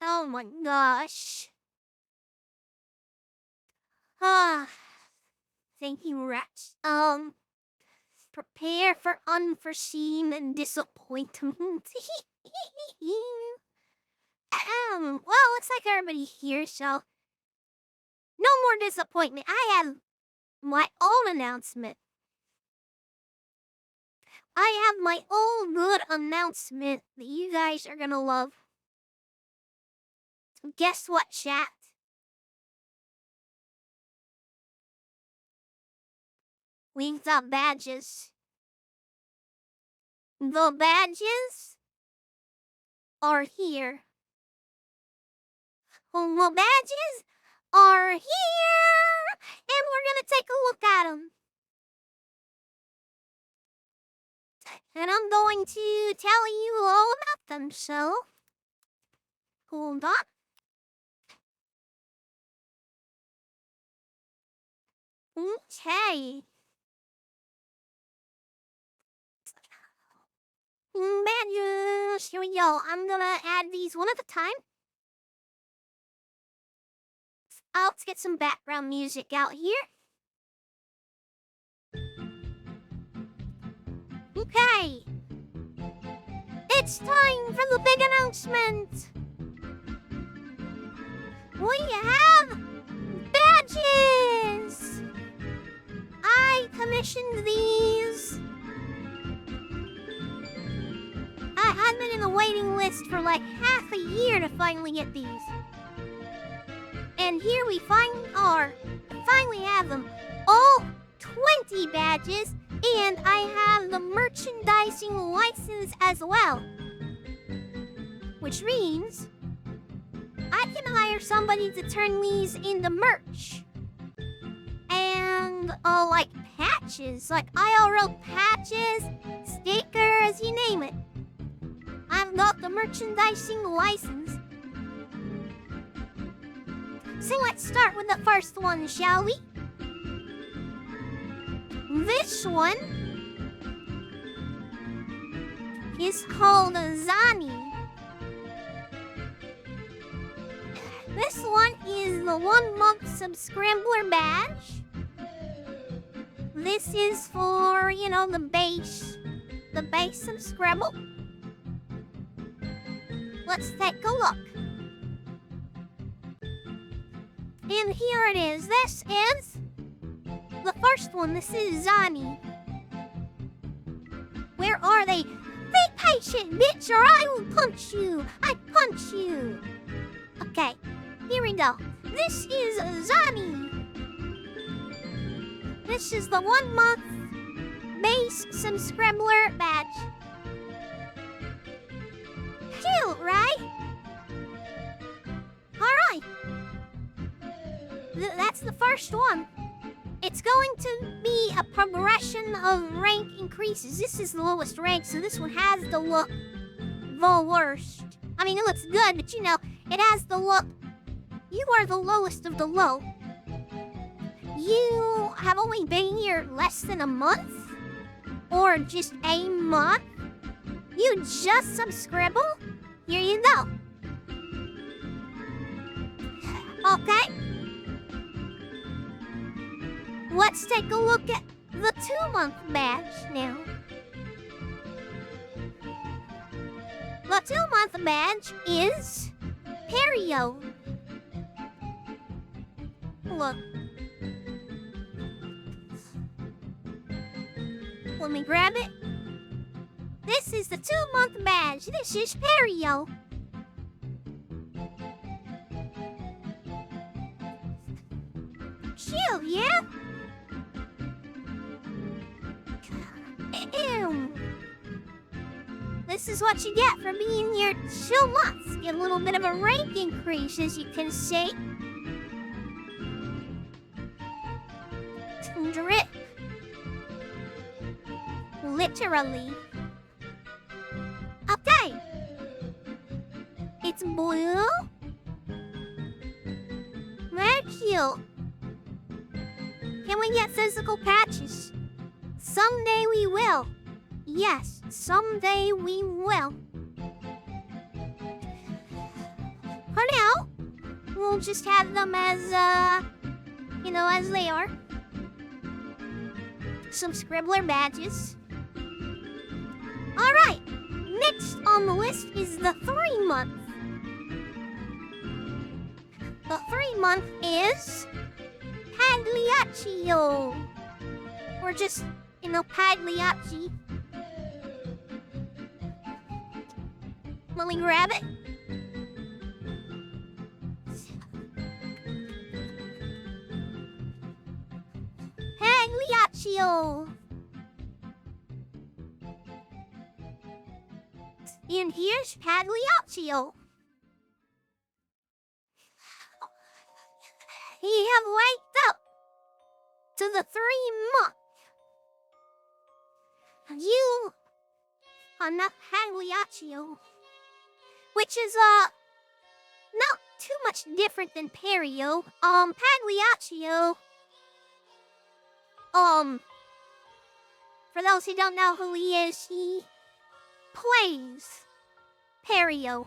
Oh my gosh. Ah, thank you, Rex. Prepare for unforeseen and disappointment. Well, looks like everybody here, so no more disappointment. I have my own announcement. I have my own good announcement that you guys are gonna love. So guess what, chat? We've got badges. The badges are here. The badges are here! And we're gonna take a look at them. And I'm going to tell you all about them, so hold on. Okay. Badges, here we go. I'm gonna add these one at a time. Let's get some background music out here. Okay. It's time for the big announcement. We have badges. I commissioned these. I've been in the waiting list for like half a year to finally get these. And here we finally have them. All 20 badges, and I have the merchandising license as well. Which means I can hire somebody to turn these into merch. And like patches, like IRL patches, stickers, you name it. I've got the merchandising license. So let's start with the first one, shall we? This one is called Zani. This one is the 1-month subscriber badge. This is for, the base subscriber. Let's take a look. And here it is. This is the first one. This is Zani. Where are they? Be patient, bitch, or I will punch you. I punch you. Okay, here we go. This is Zani. This is the 1-month base subscriber badge. Cute, right? Alright. That's the first one. It's going to be a progression of rank increases. This is the lowest rank, so this one has to look the worst. I mean, it looks good, but it has the look. You are the lowest of the low. You have only been here less than a month? Or just a month? You just subscribe? Here you go. Okay. Let's take a look at the 2-month badge now. The 2-month badge is Perio. Look. Let me grab it. This is the 2-month badge. This is Perio. Chill, yeah? Ew. This is what you get for being here 2 months. Get a little bit of a rank increase, as you can see. Drip. literally. Okay. It's blue. Very cute. Can we get physical patches? Someday we will. Yes, someday we will. For now, we'll just have them as, as they are. Some scribbler badges. Alright, next on the list is the 3-month. The 3-month is Pagliaccio. Or just, Pagliacci. Let me grab it. Pagliaccio. And here's Pagliaccio. He have waked up to the 3-month. You are not Pagliaccio, which is not too much different than Perio. Pagliaccio. For those who don't know who he is, he plays Perio.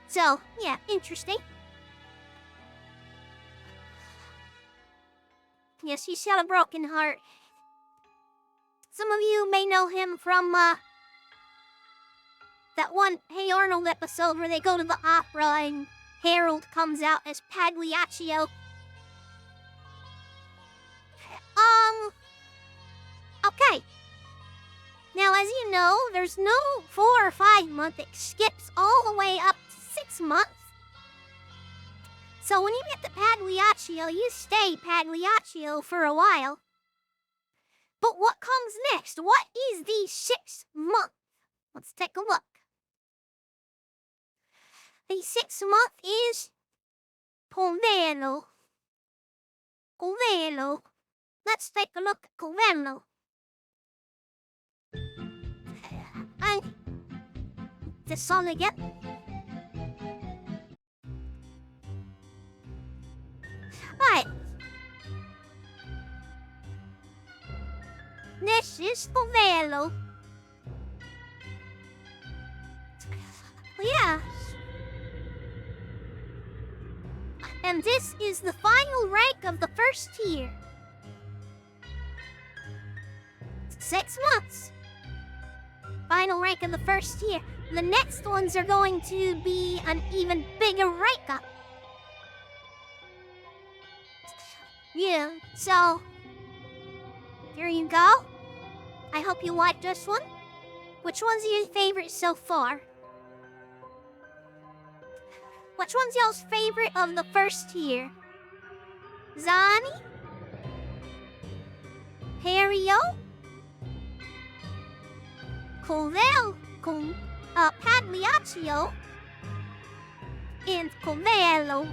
So, yeah, interesting. Yes, he's got a broken heart. Some of you may know him from, that one Hey Arnold episode where they go to the opera and Harold comes out as Pagliaccio. Okay. Now, as you know, there's no 4 or 5 month. It skips all the way up to 6 months. So when you get to Pagliaccio, you stay Pagliaccio for a while. But what comes next? What is the 6th month? Let's take a look. The 6th month is Covello. Covello. Let's take a look at Covello. And this song again. Right. This is Covello. Yeah. And this is the final rank of the first tier. 6 months. Final rank of the first tier. The next ones are going to be an even bigger rank up. Yeah, so here you go. I hope you liked this one. Which one's your favorite so far? Which one's y'all's favorite of the first tier? Zani? Perio? Pagliaccio? And Covello?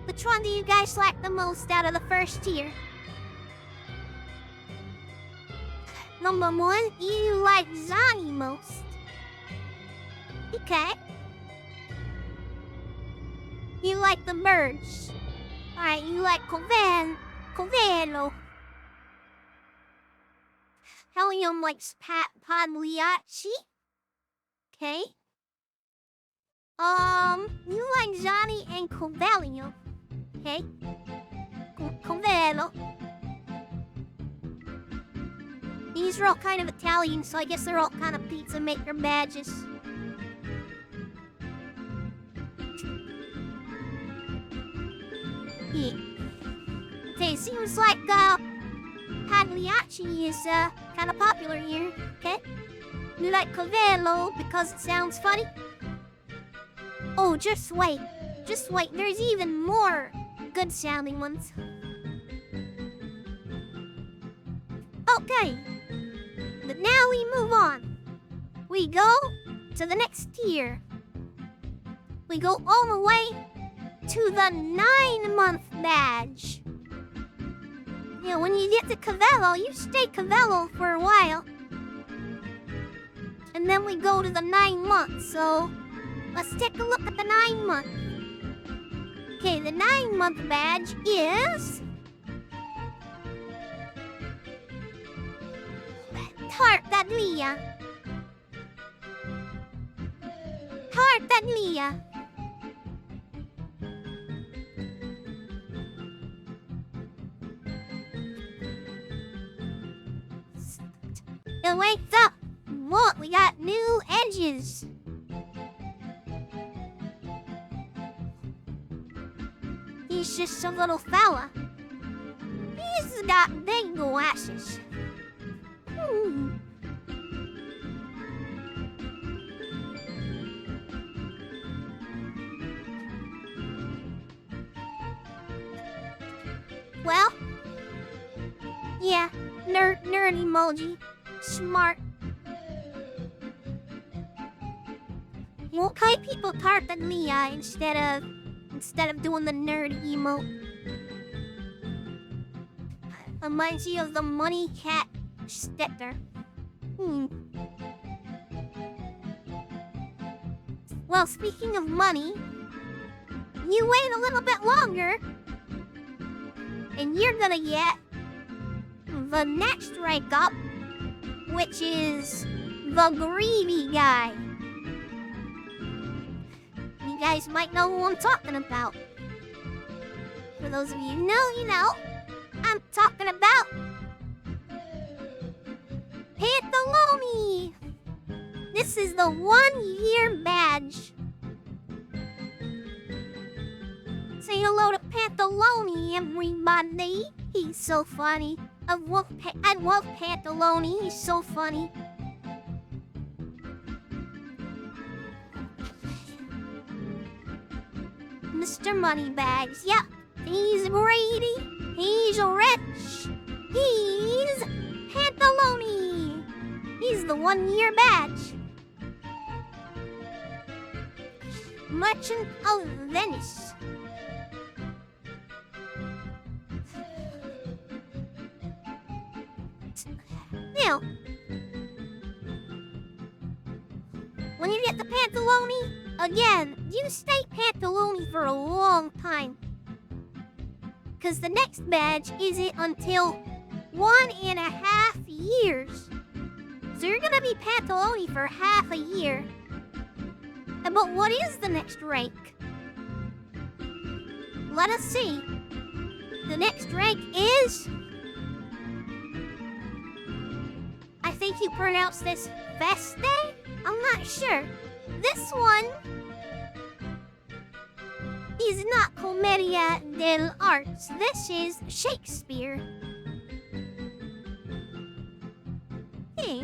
Which one do you guys like the most out of the first tier? Number 1, you like Zani most. Okay. You like the merge. Alright, you like Covello. Helium likes Pagliacci. Okay. You like Zani and Covello. Okay. Covello. These are all kind of Italian, so I guess they're all kind of pizza maker badges. Yeah. Okay, seems like Pagliacci is kind of popular here. Okay. You like Covello because it sounds funny? Oh, just wait. Just wait. There's even more good sounding ones. Okay. But now we move on. We go to the next tier. We go all the way to the 9-month badge. Yeah, when you get to Cavello, you stay Cavello for a while. And then we go to the 9 months, so let's take a look at the 9 month. Okay, the 9-month badge is... Tartaglia. Tartaglia. And wait up! Look, we got new edges. He's just a little fella. He's got big glasses. Well, yeah, nerd emoji. Smart. Why people Tartaglia instead of doing the nerd emote? Reminds you of the money cat sticker. Well, speaking of money, you wait a little bit longer, and you're gonna get the next rank up, which is the greedy guy. You guys might know who I'm talking about. For those of you who know, you know. I'm talking about Pantaloni. This is the 1-year badge. Say hello to Pantaloni, everybody. He's so funny. I love Pantaloni. He's so funny. Mr. Moneybags, yep. He's greedy. He's rich. He's Pantaloni. He's the 1-year badge. Merchant of Venice. Now, when you get the Pantaloni, again, you stay Pantaloni for a long time. Because the next badge isn't until 1.5 years. So you're gonna be Pantaloni for half a year. But what is the next rank? Let us see. The next rank is... I think you pronounce this Feste? I'm not sure. This one is not Commedia dell'arte. This is Shakespeare. Hey.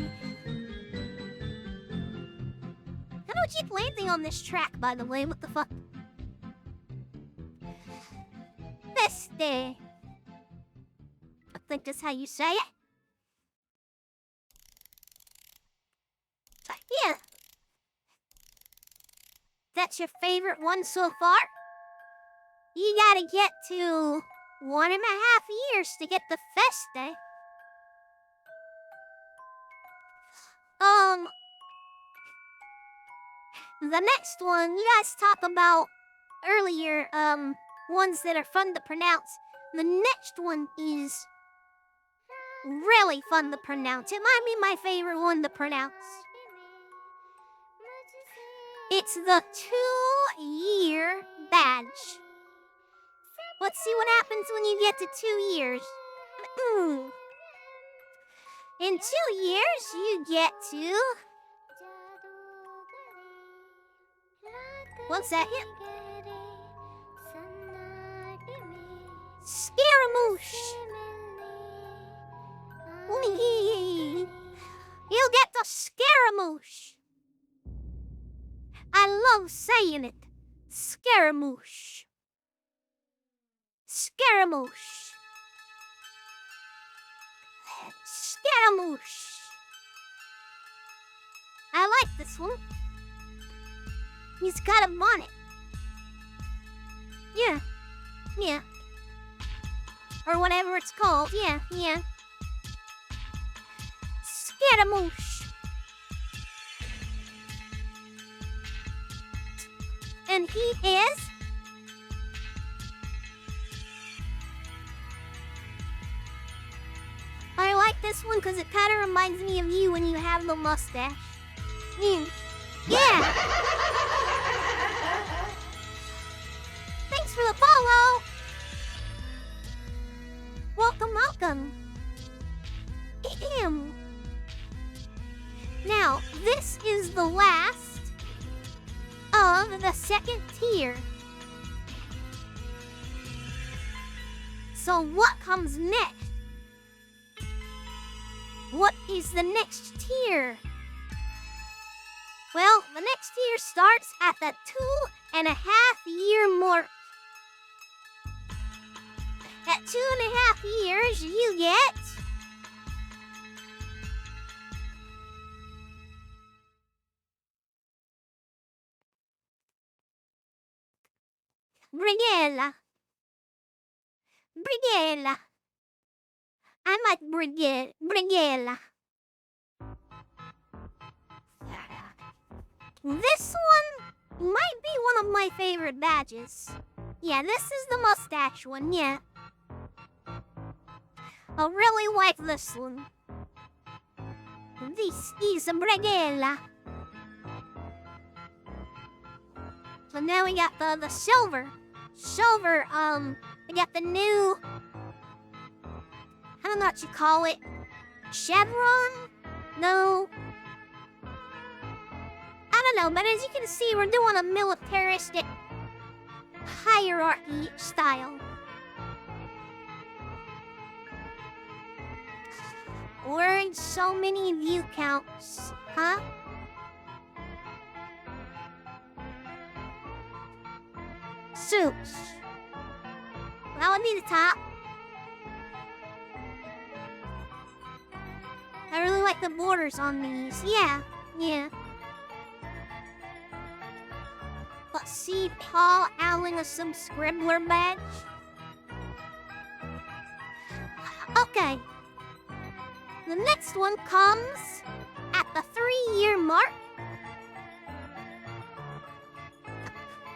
How do I keep landing on this track, by the way? What the fuck? Feste. I think that's how you say it. Yeah. That's your favorite one so far? You gotta get to 1.5 years to get the Feste. The next one, you guys talked about earlier, ones that are fun to pronounce. The next one is really fun to pronounce. It might be my favorite one to pronounce. It's the 2-year badge. Let's see what happens when you get to 2 years. In 2 years, you get to... What's that here? Scaramouche. You get the Scaramouche. I love saying it. Scaramouche. Scaramouche. Scaramouche. I like this one. He's got a bonnet. Yeah. Or whatever it's called. Yeah, yeah. Scaramouche. And he is... I like this one because it kind of reminds me of you when you have the mustache. Yeah! Thanks for the follow! Welcome, welcome. Ahem. Now, this is the last of the second tier. So what comes next? What is the next tier? Well, the next tier starts at the 2.5-year mark. At 2.5 years, you get... Brigella. Brigella. I like Brigella. This one might be one of my favorite badges. Yeah, this is the mustache one, yeah. I really like this one. This is a Brigella. So now we got the silver. Silver, we got the new... I don't know what you call it. Chevron? No. I don't know, but as you can see, we're doing a militaristic hierarchy style. We're in so many view counts, huh? Suits. That would be the top. I really like the borders on these. Yeah, yeah. Let's see, Paul Allen, some scribbler badge. Okay. The next one comes at the 3-year mark.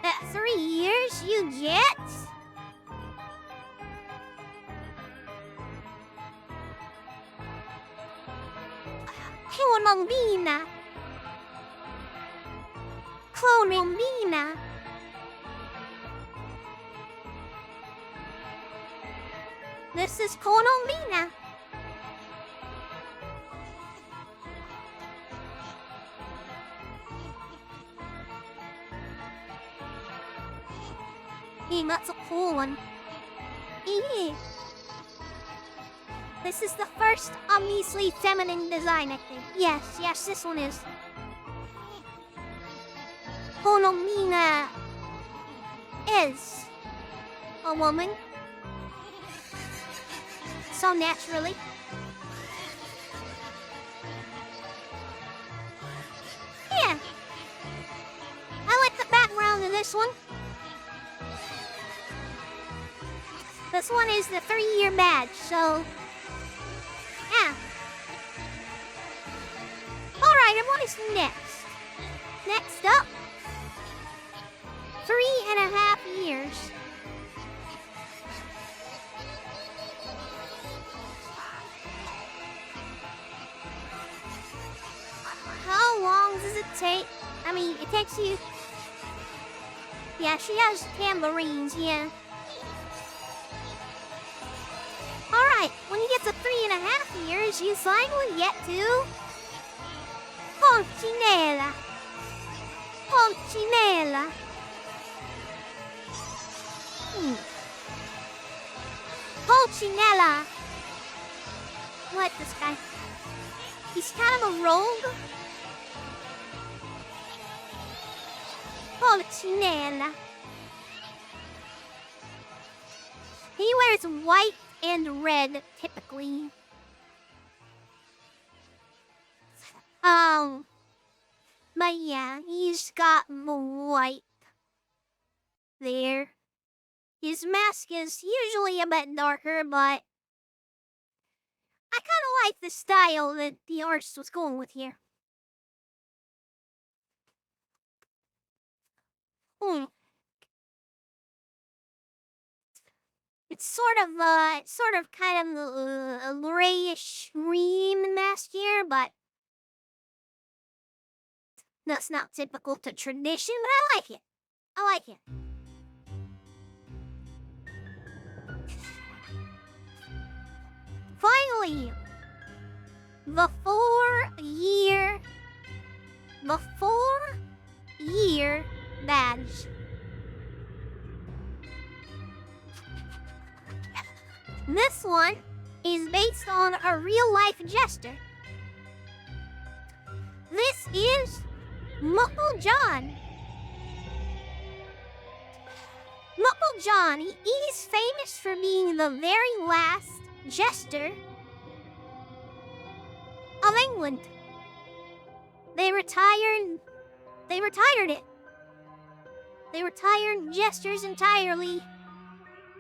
At 3 years, you get... Colombina. Colombina. This is Colombina. That's a cool one. This is the first obviously feminine design, I think. Yes, this one is. Colombina is a woman. So naturally. Yeah. I like the background of this one. This one is the 3-year badge, so... Yeah. Alright, and what is next? Next up... 3.5 years. How long does it take? I mean, it takes you... Yeah, she has tambourines, yeah. Alright, when you get to 3.5 years, you finally get to... Ponchinella. Ponchinella. Ponchinella. I like this guy. He's kind of a rogue. Ponchinella. He wears white and red, typically. But yeah, he's got white there. His mask is usually a bit darker, but I kind of like the style that the artist was going with here. It's sort of kind of a grayish green mask here, but that's not typical to tradition, but I like it. I like it. Finally, the 4-year badge. This one is based on a real-life jester. This is Muckle John. Muckle John, he's famous for being the very last jester of England. They retired it. They retired jesters entirely.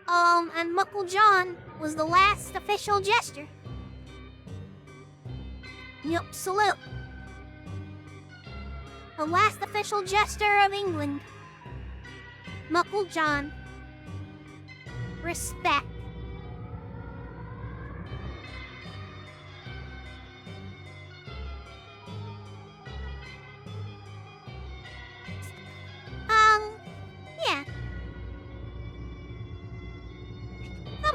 And Muckle John was the last official jester. Yup, salute. The last official jester of England. Muckle John. Respect. Yeah. Not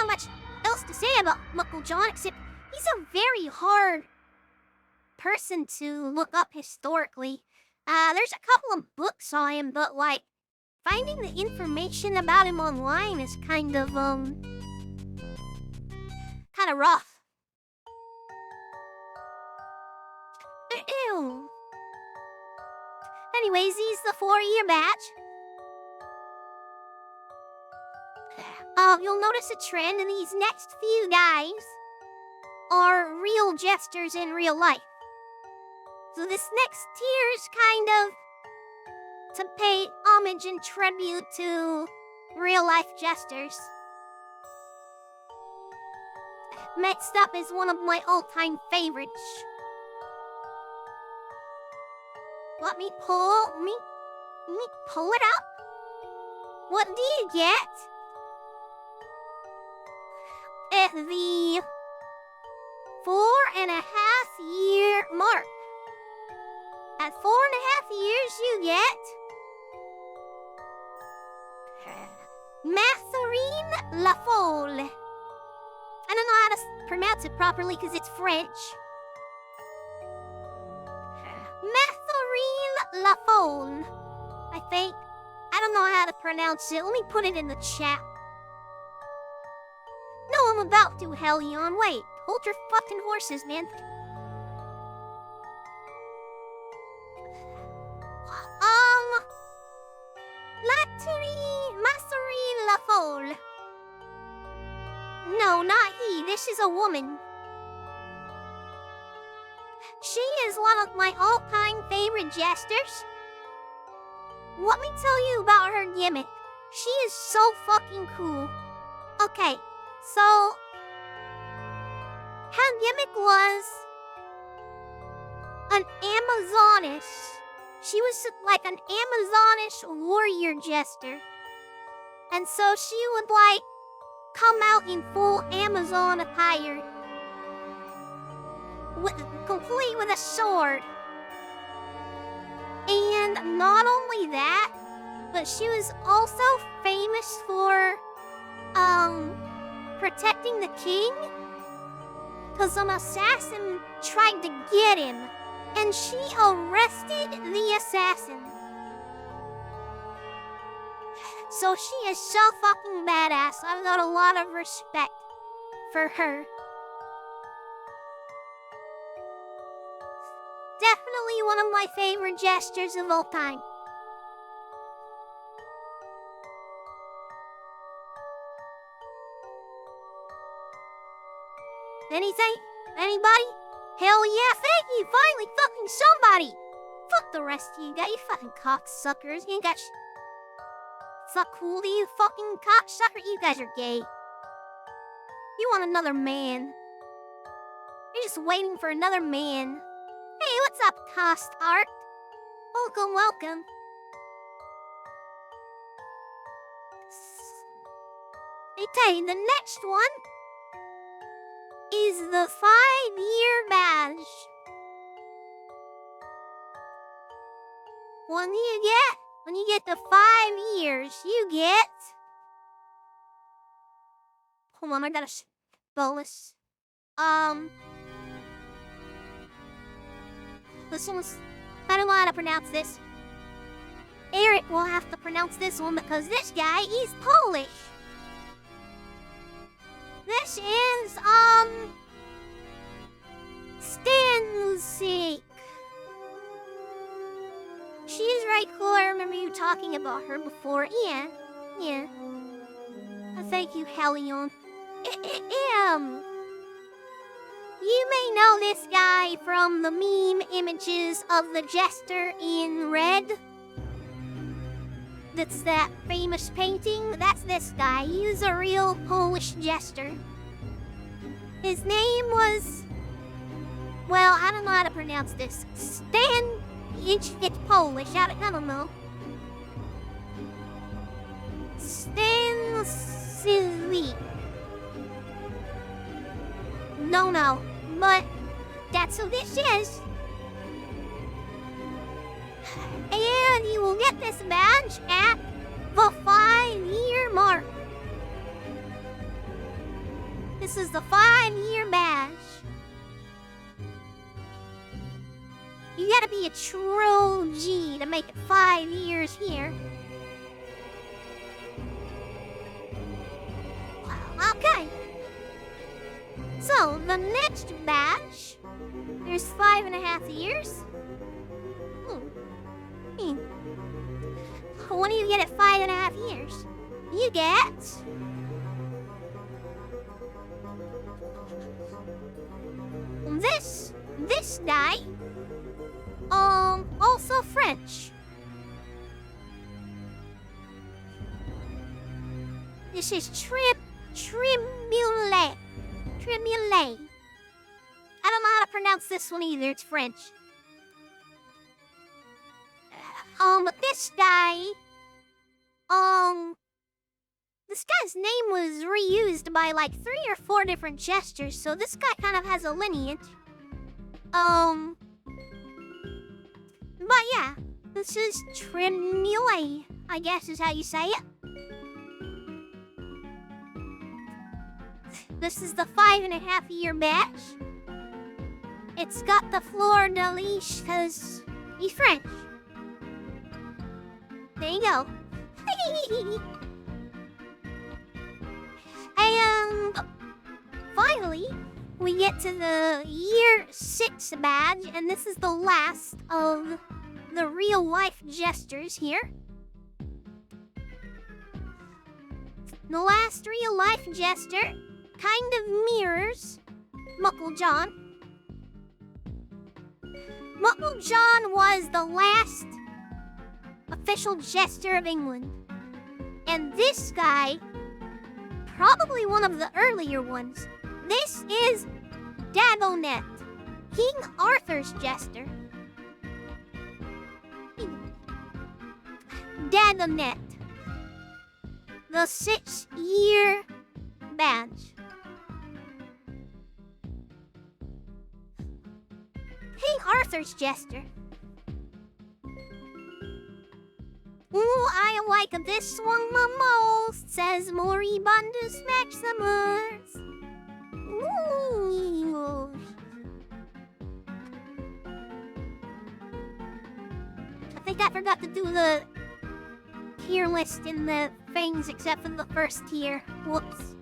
much else to say about Muckle John, except he's a very hard person to look up historically. There's a couple of books on him, but like, finding the information about him online is kind of rough. Ew. Anyways, he's the 4-year badge. You'll notice a trend in these next few guys are real jesters in real life. So this next tier is kind of to pay homage and tribute to real-life jesters. Next up is one of my all-time favorites. Let me pull it up. What do you get at the 4.5-year mark? At 4.5 years, you get Matherine Lafole. I don't know how to pronounce it properly because it's French. Matherine Lafole, I think. I don't know how to pronounce it. Let me put it in the chat. No, I'm about to, Hellion. Wait, hold your fucking horses, man. Matherine Lafole. No, not he. This is a woman. She is one of my all-time favorite jesters. Let me tell you about her gimmick. She is so fucking cool. Okay, so her gimmick was an Amazoness. She was like an Amazonish warrior jester. And so she would like come out in full Amazon attire. Complete with a sword. And not only that, but she was also famous for protecting the king. Because an assassin tried to get him, and she arrested the assassin. So she is so fucking badass. I've got a lot of respect for her. Definitely one of my favorite jesters of all time. Anything? Anybody? Hell yeah, thank you! Finally fucking somebody! Fuck the rest of you guys, you fucking cocksuckers. You ain't got suck, cool, you fucking cocksucker. You guys are gay. You want another man. You're just waiting for another man. Hey, what's up, Cost Art? Welcome, welcome. Okay, the next one is the 5-year badge. When you get the 5 years, you get... Hold on, I gotta spell this. This one's... I don't know how to pronounce this. Eric will have to pronounce this one because this guy is Polish. This is, Stansik. She's right cool. I remember you talking about her before. Yeah. Thank you, Helion. You may know this guy from the meme images of the jester in red. That's that famous painting. That's this guy. He's a real Polish jester. His name was... Well, I don't know how to pronounce this. It's Polish. I don't know. Stansik. No. But that's who this is. And you will get this badge at the 5-year mark. This is the 5-year badge. You gotta be a true G to make it 5 years here. Okay. So, the next badge, there's 5.5 years. What do you get at 5.5 years? You get... This guy. Also French. This is Tremoulet. I don't know how to pronounce this one either. It's French. But this guy, this guy's name was reused by like 3 or 4 different jesters, so this guy kind of has a lineage. But yeah, this is Tremoulet, I guess is how you say it. This is the 5.5-year badge. It's got the fleur de lis because he's French. There you go. And finally, we get to the year 6 badge, and this is the last of the real-life jesters here. The last real-life jester kind of mirrors Muckle John. Muckle John was the last official jester of England. And this guy, probably one of the earlier ones. This is Dagonet, King Arthur's jester. Dagonet, the 6-year badge. King Arthur's jester. Ooh, I like this one the most, says Moribundus Maximus. Ooh. I think I forgot to do the tier list in the things except for the first tier. Whoops.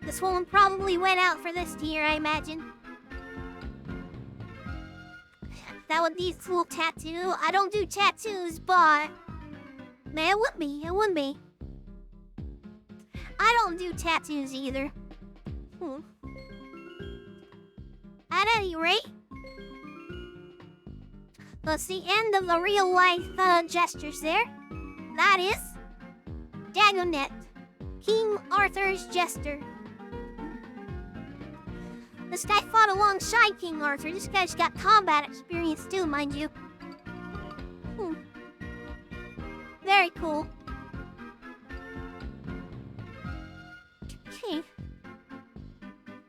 This one probably went out for this tier, I imagine. That would be a cool tattoo. I don't do tattoos, but... Man, it would be. I don't do tattoos either. At any rate, that's the end of the real-life gestures there. That is Dragonet, King Arthur's jester. This guy fought alongside King Arthur. This guy's got combat experience too, mind you. Very cool. Okay.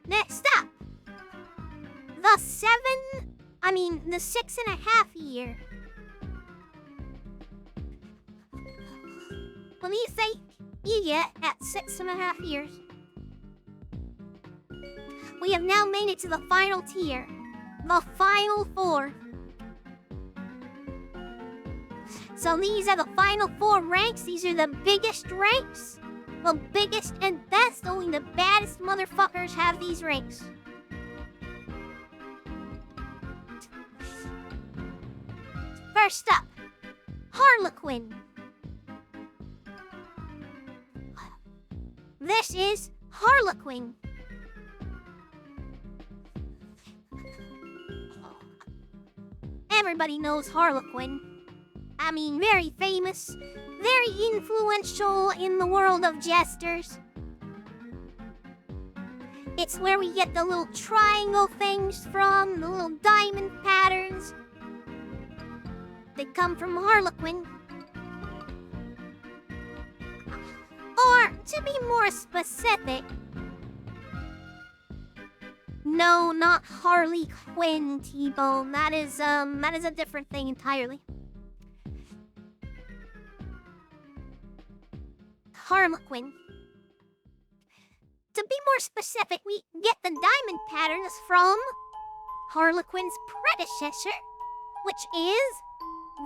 Next up. The 6.5 year. What do you think you get at 6.5 years? We have now made it to the final tier. The final 4. So these are the final 4 ranks. These are the biggest ranks. The biggest and best. Only the baddest motherfuckers have these ranks. First up, Harlequin. This is Harlequin. Everybody knows Harlequin. I mean, very famous, very influential in the world of jesters. It's where we get the little triangle things from, the little diamond patterns. They come from Harlequin. Or, to be more specific, no, not Harley Quinn, T-Bone. That is a different thing entirely. Harlequin. To be more specific, we get the diamond patterns from Harlequin's predecessor, which is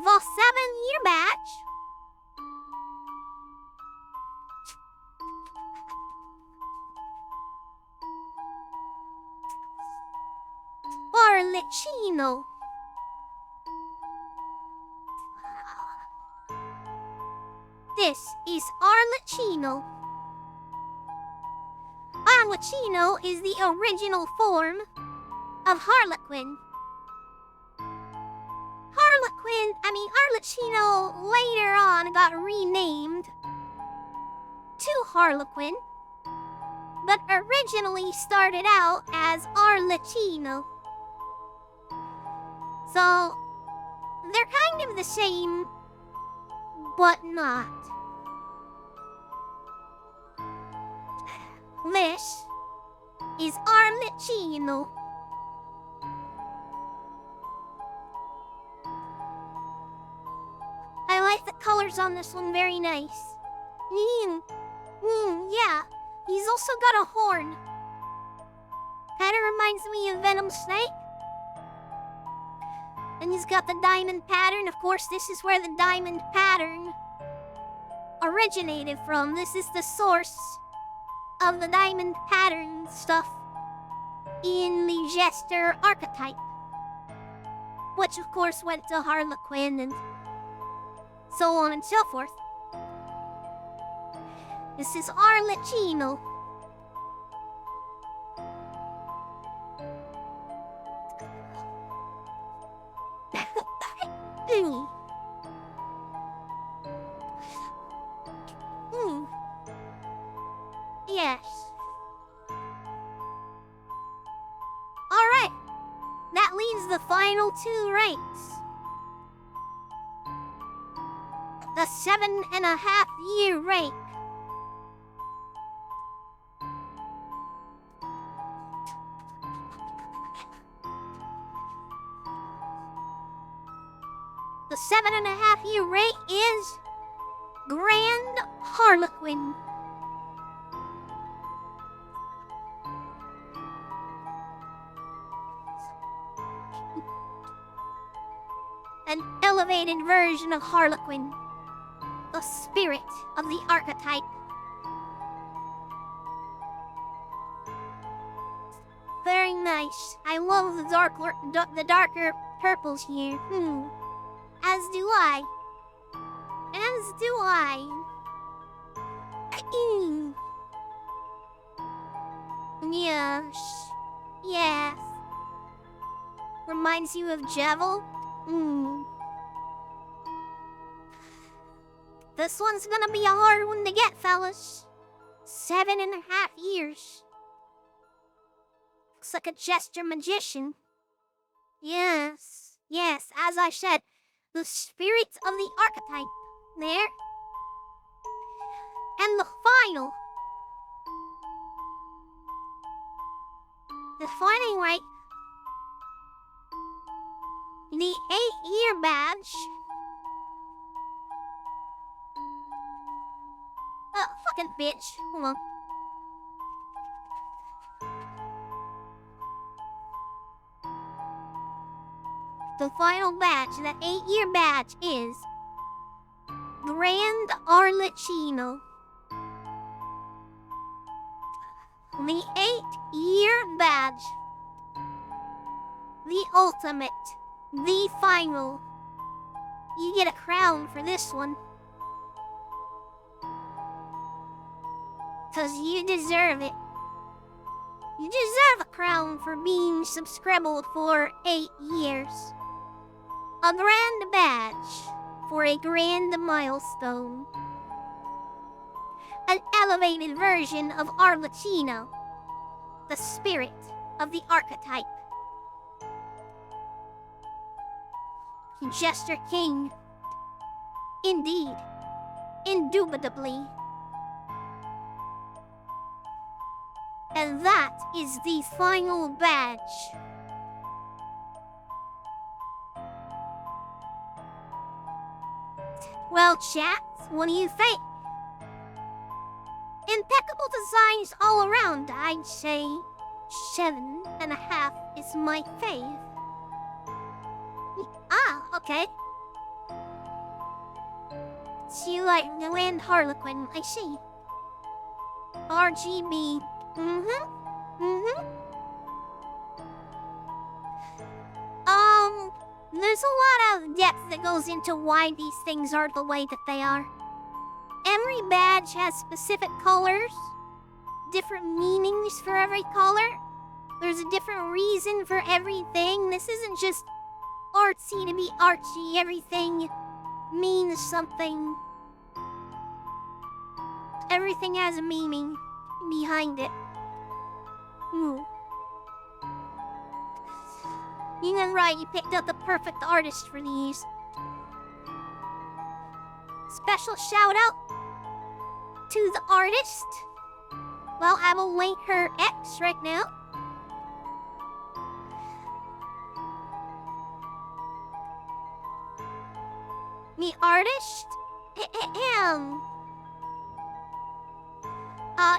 the 7-year batch. Arlecchino. This is Arlecchino. Arlecchino is the original form of Harlequin. Arlecchino later on got renamed to Harlequin, but originally started out as Arlecchino. So, they're kind of the same, but not. This is Arlecchino. I like the colors on this one, very nice. Yeah, he's also got a horn. Kinda reminds me of Venom Snake. And he's got the diamond pattern. Of course, this is where the diamond pattern originated from. This is the source of the diamond pattern stuff in the Jester archetype, which of course went to Harlequin and so on and so forth. This is Arlecchino. Yes. Alright. That leaves the final 2 ranks. The 7.5-year rank. The 7.5-year rank is Grand Harlequin. An elevated version of Harlequin. The spirit of the archetype. Very nice. I love the darker purples here. As do I. As do I. Yes. Yes. Reminds you of Jevil? This one's gonna be a hard one to get, fellas. 7.5 years. Looks like a gesture magician. Yes, as I said, the spirit of the archetype. There. And the final. Defining right. The 8-year badge. Fucking bitch. Hold on. The final badge, the 8-year badge, is Grand Arlecchino. The 8-year badge. The ultimate. The final. You get a crown for this one. 'Cause you deserve it. You deserve a crown for being subscribed for 8 years. A grand badge for a grand milestone. An elevated version of Arlecchino, the spirit of the archetype. Jester King. Indeed. Indubitably. And that is the final badge. Well, chat, what do you think? Impeccable designs all around, I'd say 7.5 is my fave. Okay. So you like Grand Harlequin, I see. RGB. There's a lot of depth that goes into why these things are the way that they are. Every badge has specific colors, different meanings for every color. There's a different reason for everything. This isn't just artsy to be artsy. Everything means something. Everything has a meaning behind it. You done right, you picked out the perfect artist for these. Special shout out to the artist. Well, I will link her X right now. The artist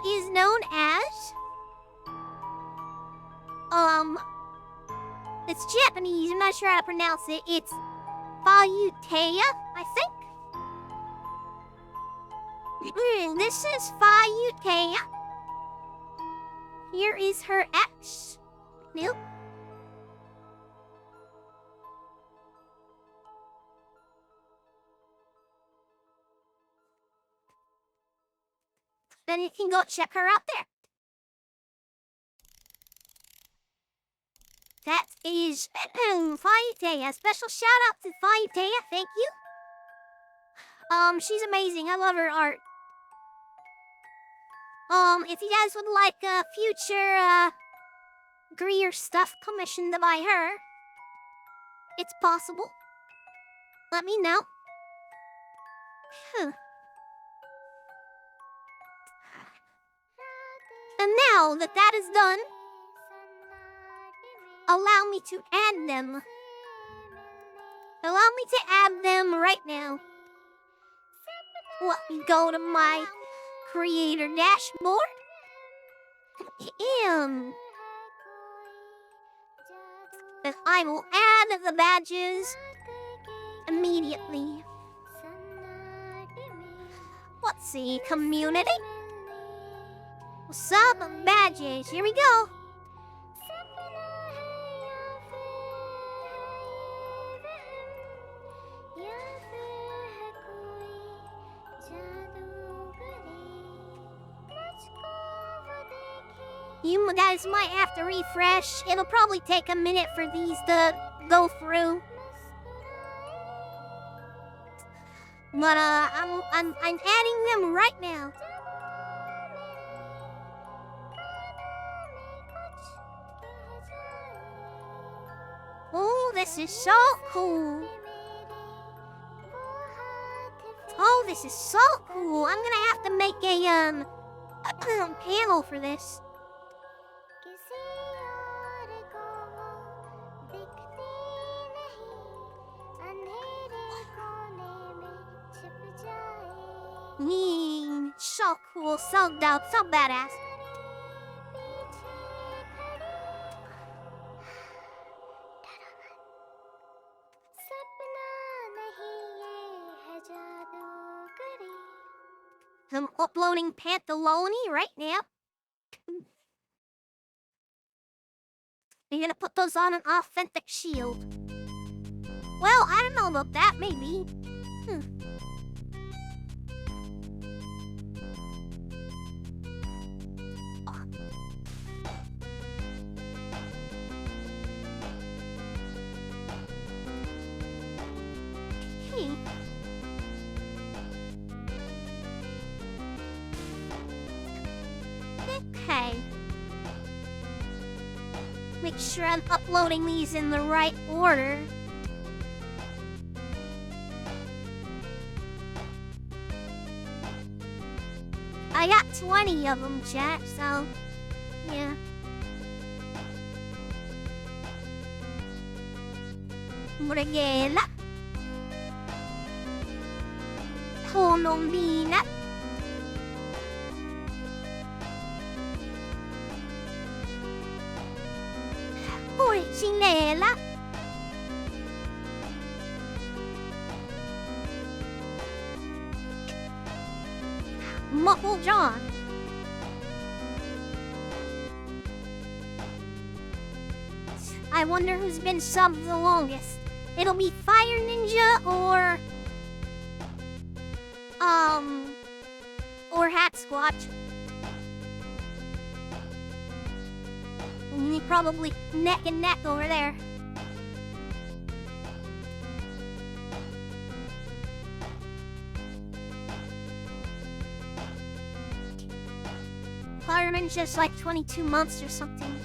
is known as it's Japanese, I'm not sure how to pronounce it. It's Fayuteya, I think. This is Fayuteya. Here is her X. Nope. Then you can go check her out there. That is Fayuteya. Special shout out to Fayuteya, thank you. She's amazing. I love her art. If you guys would like future Greer stuff commissioned by her, it's possible. Let me know. And now that that is done, allow me to add them. Allow me to add them right now. Let me go to my creator dashboard. And I will add the badges immediately. Let's see, community. What's up, badges? Here we go. You guys might have to refresh. It'll probably take a minute for these to go through. But I'm adding them right now. Oh, this is so cool. Oh, this is so cool. I'm gonna have to make a panel for this. So cool, so dope, so badass. I'm uploading Pantaloni right now. You're gonna put those on an authentic shield. Well, I don't know about that, maybe. Hey. Okay. Make sure I'm uploading these in the right order. I got 20 of them, chat, so yeah. Brigela. Tonomina. Porcinella. Muffle John. I wonder who's been subbed the longest. It'll be Fire Ninja or Hat Squatch. Probably neck and neck over there. Fireman's just like 22 months or something.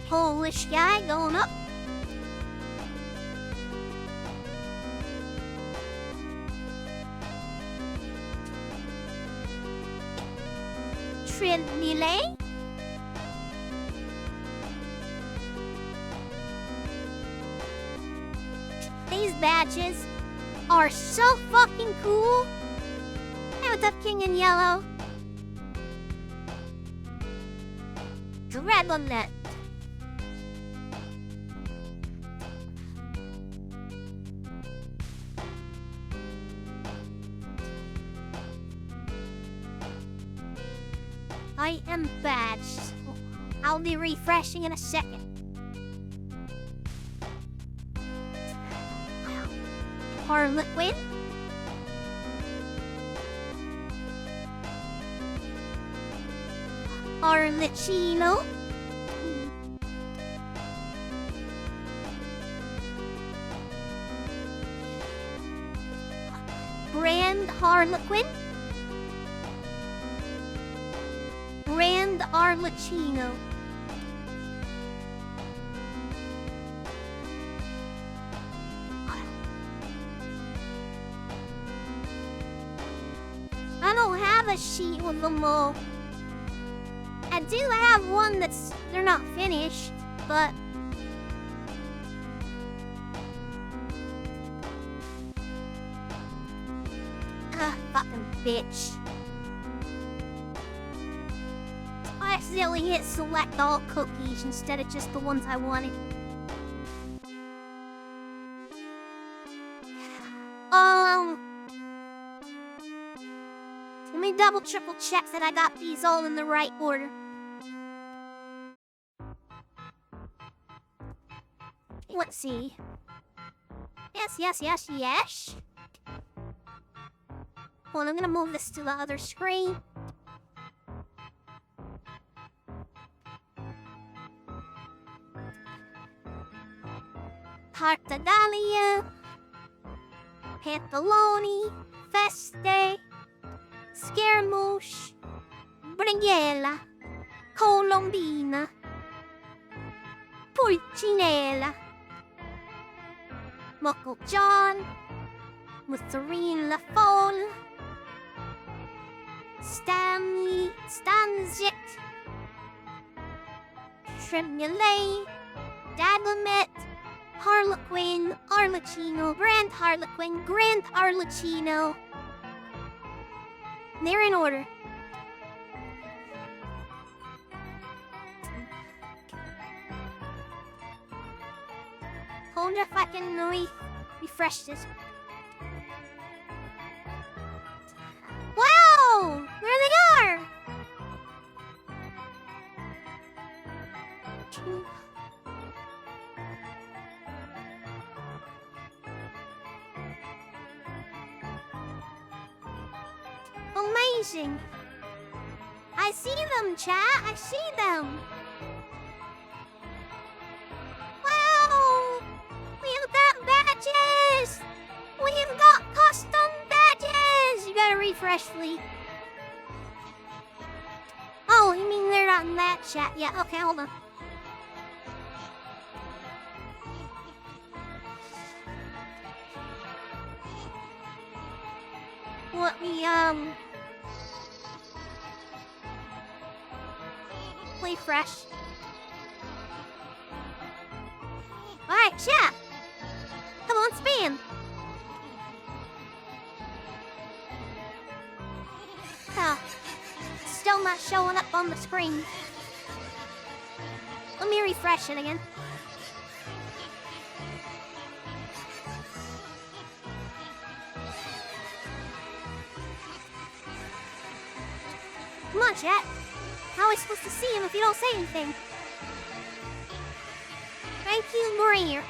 Polish guy going up. Trinile. These badges are so fucking cool. Hey, what's up, King in Yellow? Grab on that. I am badged. I'll be refreshing in a second. Harlequin. Arlecchino. Brand Harlequin. Brand Arlecchino. I don't have a sheet with them all. I do have one they're not finished, but fucking bitch. I accidentally hit select all cookies instead of just the ones I wanted. Let me double triple check that I got these all in the right order. Let's see. Yes. Hold on, I'm gonna move this to the other screen. Tartaglia, Pantaloni, Feste, Scaramouche, Brighella, Colombina, Pulcinella, Muckle John, Mozzarella Foal, Stanley, Stanzik, Tremulay, Dadamet, Harlequin, Arlecchino, Grand Harlequin, Grand Arlecchino. They're in order. Hold if I can refresh this. Wow! There they are! Amazing! I see them, chat! I see them! Wow! We've got badges! We've got custom badges! You gotta refresh, Lee. Oh, you mean they're not in that chat yet? Okay, hold on. Let me, play fresh. Alright, chat! Come on, spam! Oh, still not showing up on the screen. Let me refresh it again. Come on, chat. How are we supposed to see him if you don't say anything? Thank you, Maria.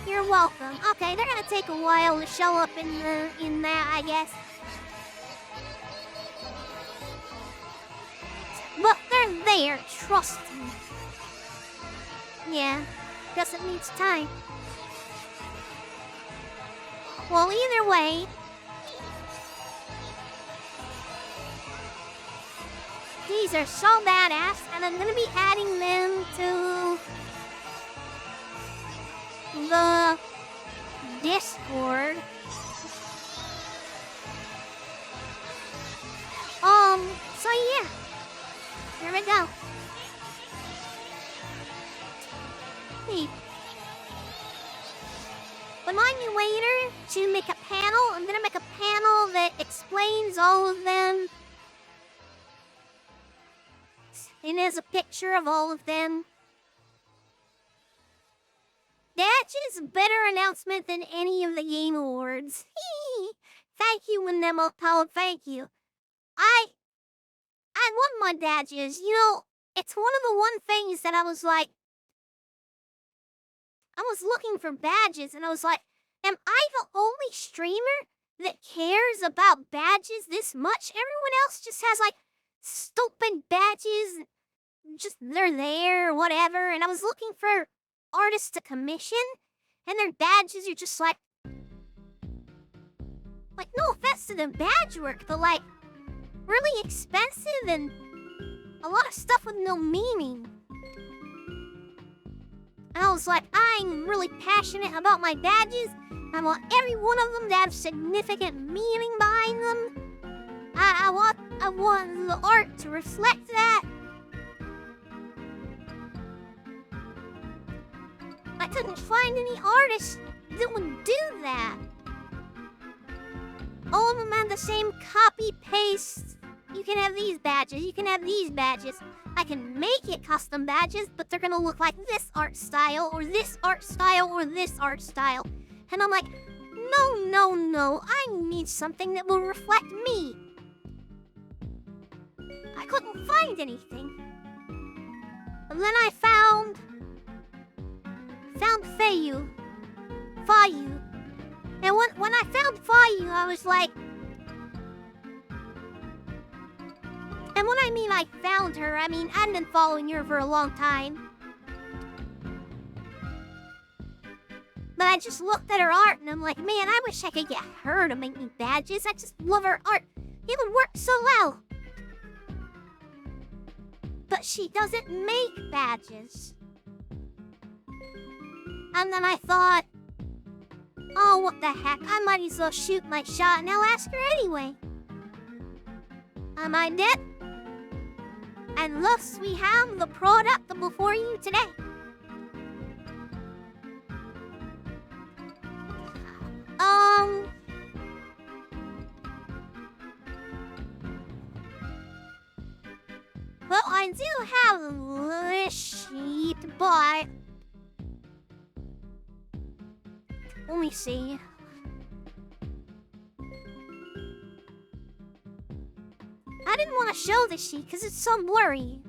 You're welcome. Okay, they're gonna take a while to show up in that, I guess. But they're there, trust me. Yeah, guess it needs time. Well, either way, these are so badass, and I'm gonna be adding them to the Discord. So yeah, here we go. Hey, remind me later to make a panel. I'm gonna make a panel that explains all of them. And there's a picture of all of them. That's just a better announcement than any of the Game Awards. Thank you, Manemo Toad, thank you. I love my badges. You know, it's one of the one things that I was looking for badges, and I was like, am I the only streamer that cares about badges this much? Everyone else just has, stupid badges. Just, they're there, or whatever. And I was looking for artists to commission, and their badges are just like, no offense to their badge work, but really expensive and a lot of stuff with no meaning. And I was like, I'm really passionate about my badges. I want every one of them to have significant meaning behind them. I want the art to reflect that. I couldn't find any artists that would do that. All of them have the same copy-paste. You can have these badges, you can have these badges. I can make it custom badges, but they're gonna look like this art style, or this art style, or this art style. And I'm like, no, I need something that will reflect me. I couldn't find anything. And then I found Fayu. And when I found Fayu, I was like, And when I mean I found her, I mean I've been following her for a long time. But I just looked at her art and I'm like, man, I wish I could get her to make me badges. I just love her art. It would work so well. But she doesn't make badges. And then I thought, oh, what the heck, I might as well shoot my shot and I'll ask her anyway. And I did. And thus we have the product before you today. Well, I do have this sheet, but let me see. I didn't want to show this sheet because it's so blurry.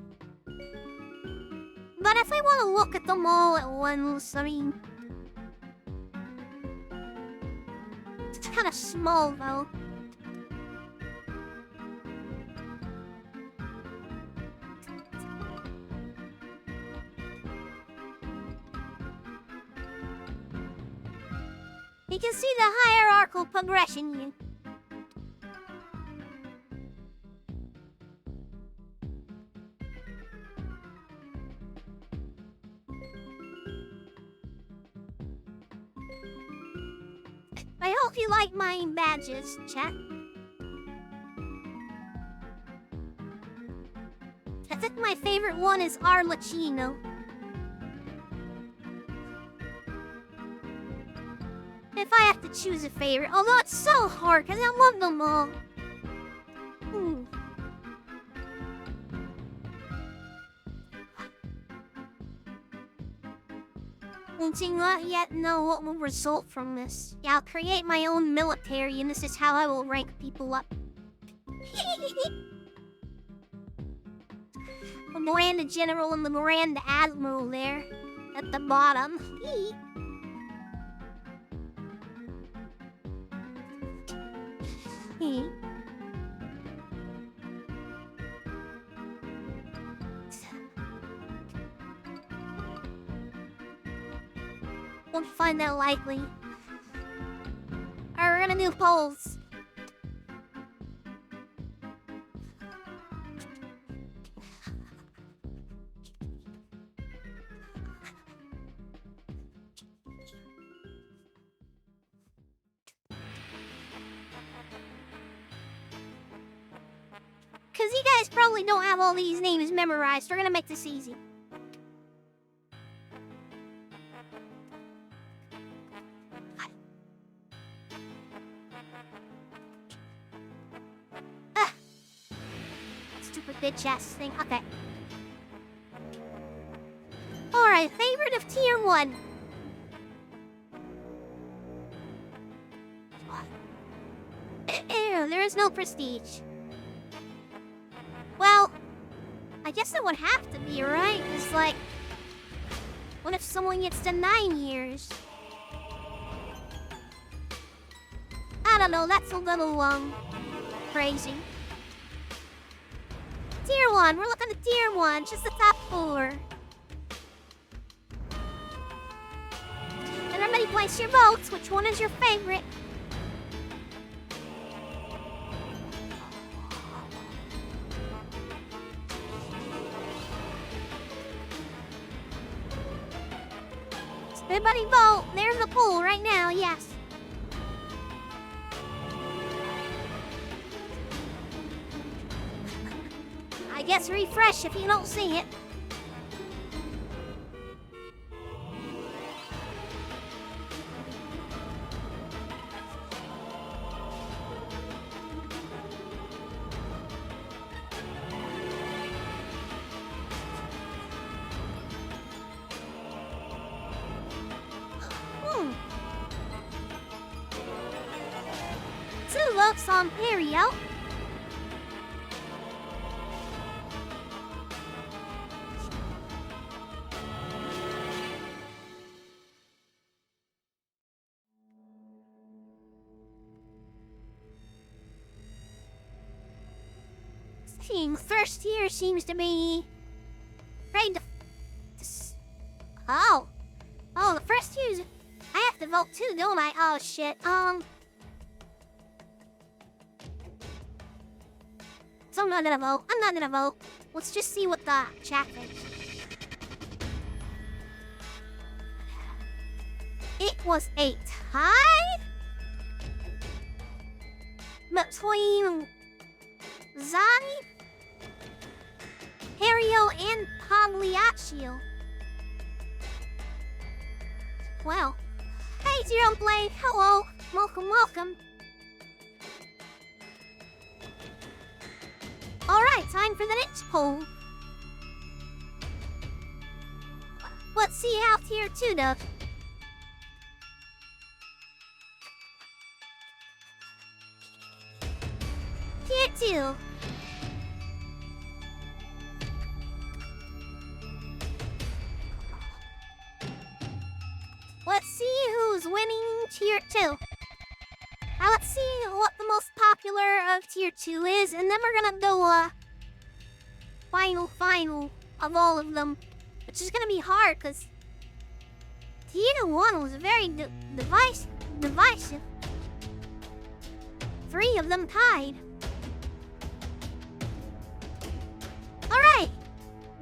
But if I want to look at them all at once, I mean, it's kind of small though. You can see the hierarchical progression here. I hope you like my badges, chat. I think my favorite one is Arlecchino. If I have to choose a favorite, although it's so hard because I love them all. I do not yet know what will result from this. Yeah, I'll create my own military and this is how I will rank people up. The Miranda General and the Miranda Admiral there at the bottom. Won't find that likely. Alright, we're gonna do polls. Cause you guys probably don't have all these names memorized. We're gonna make this easy. Stupid bitch ass thing. Okay. Alright, favorite of tier 1. There is no prestige. Well, I guess it would have to be, right? It's like, what if someone gets to 9 years? I don't know, that's a little, crazy. Tier 1, we're looking at tier 1, just the top 4. And everybody place your votes, which one is your favorite? Everybody vote, there's the poll right now, yes. I guess refresh if you don't see it. Two votes on Perio. First tier seems to be... Right. Oh. Oh, the first tier's... I have to vote too, don't I? Oh, shit. So I'm not gonna vote. I'm not gonna vote. Let's just see what the chat thinks. It was a tie between Zani, Hario, and Pagliaccio. Well, hey, Zero Blade. Hello. Welcome, welcome. Alright, time for the next poll. Let's see how tier 2 does. Tier 2. Let's see who's winning tier 2. Now let's see what the most popular of tier 2 is, and then we're gonna do a final of all of them. Which is gonna be hard, because tier 1 was very divisive. 3 of them tied. Alright,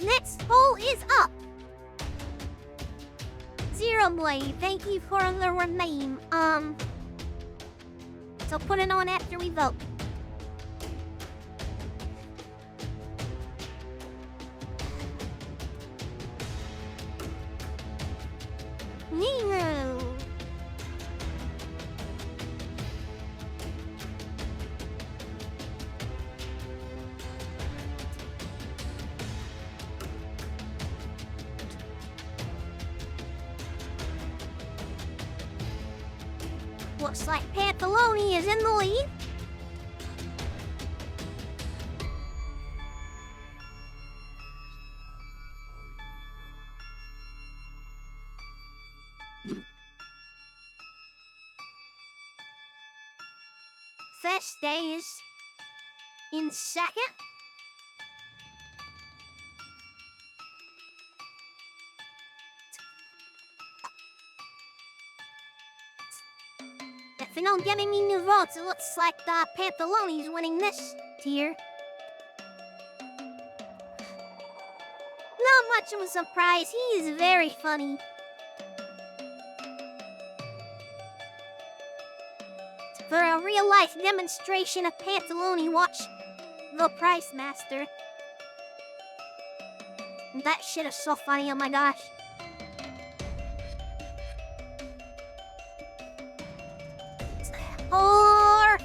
next poll is up. Zero Blade, thank you for the name. So put it on after we vote. Looks like Pantaloni is in the lead. Fest Day is in second. If we don't get any new votes, it looks like Pantaloni's winning this tier. Not much of a surprise, he is very funny. For a real-life demonstration of Pantaloni, watch The Price Master. That shit is so funny, oh my gosh. $4,000!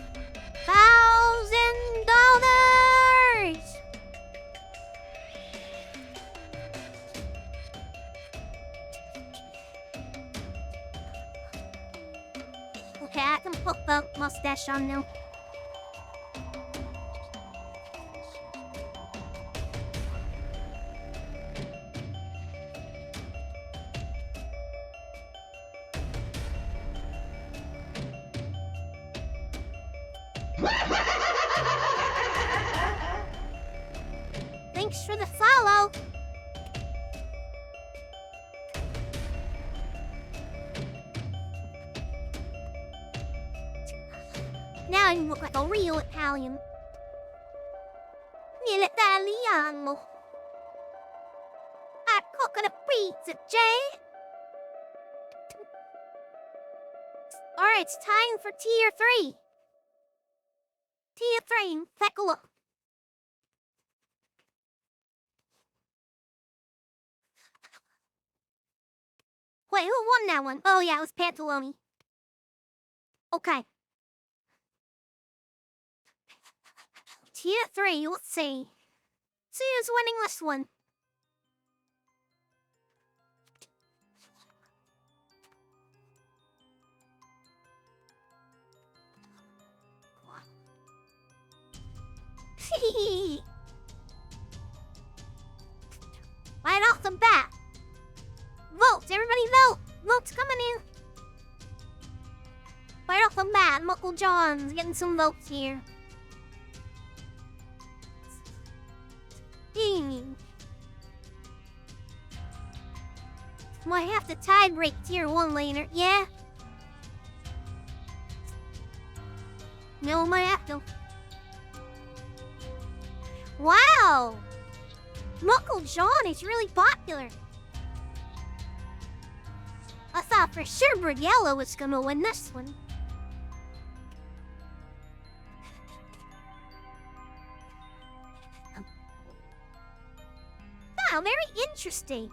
Okay, I can put the mustache on now. Thanks for the follow. Now you look like a real Italian. L'Italiano. Hot coconut pizza, Jay. Alright, it's time for tier 3. Tier 3, take a look. Wait, who won that one? Oh yeah, it was Pantaloni. Okay. Tier 3, let's see. See who's winning this one. Right off the bat. Vote! Everybody vote! Votes coming in! Right off the bat, Muckle John's getting some votes here. Might have to tie break tier 1 later, yeah? No, might have to. Wow! Muckle John is really popular. I thought for sure Briella was gonna win this one. Wow, very interesting.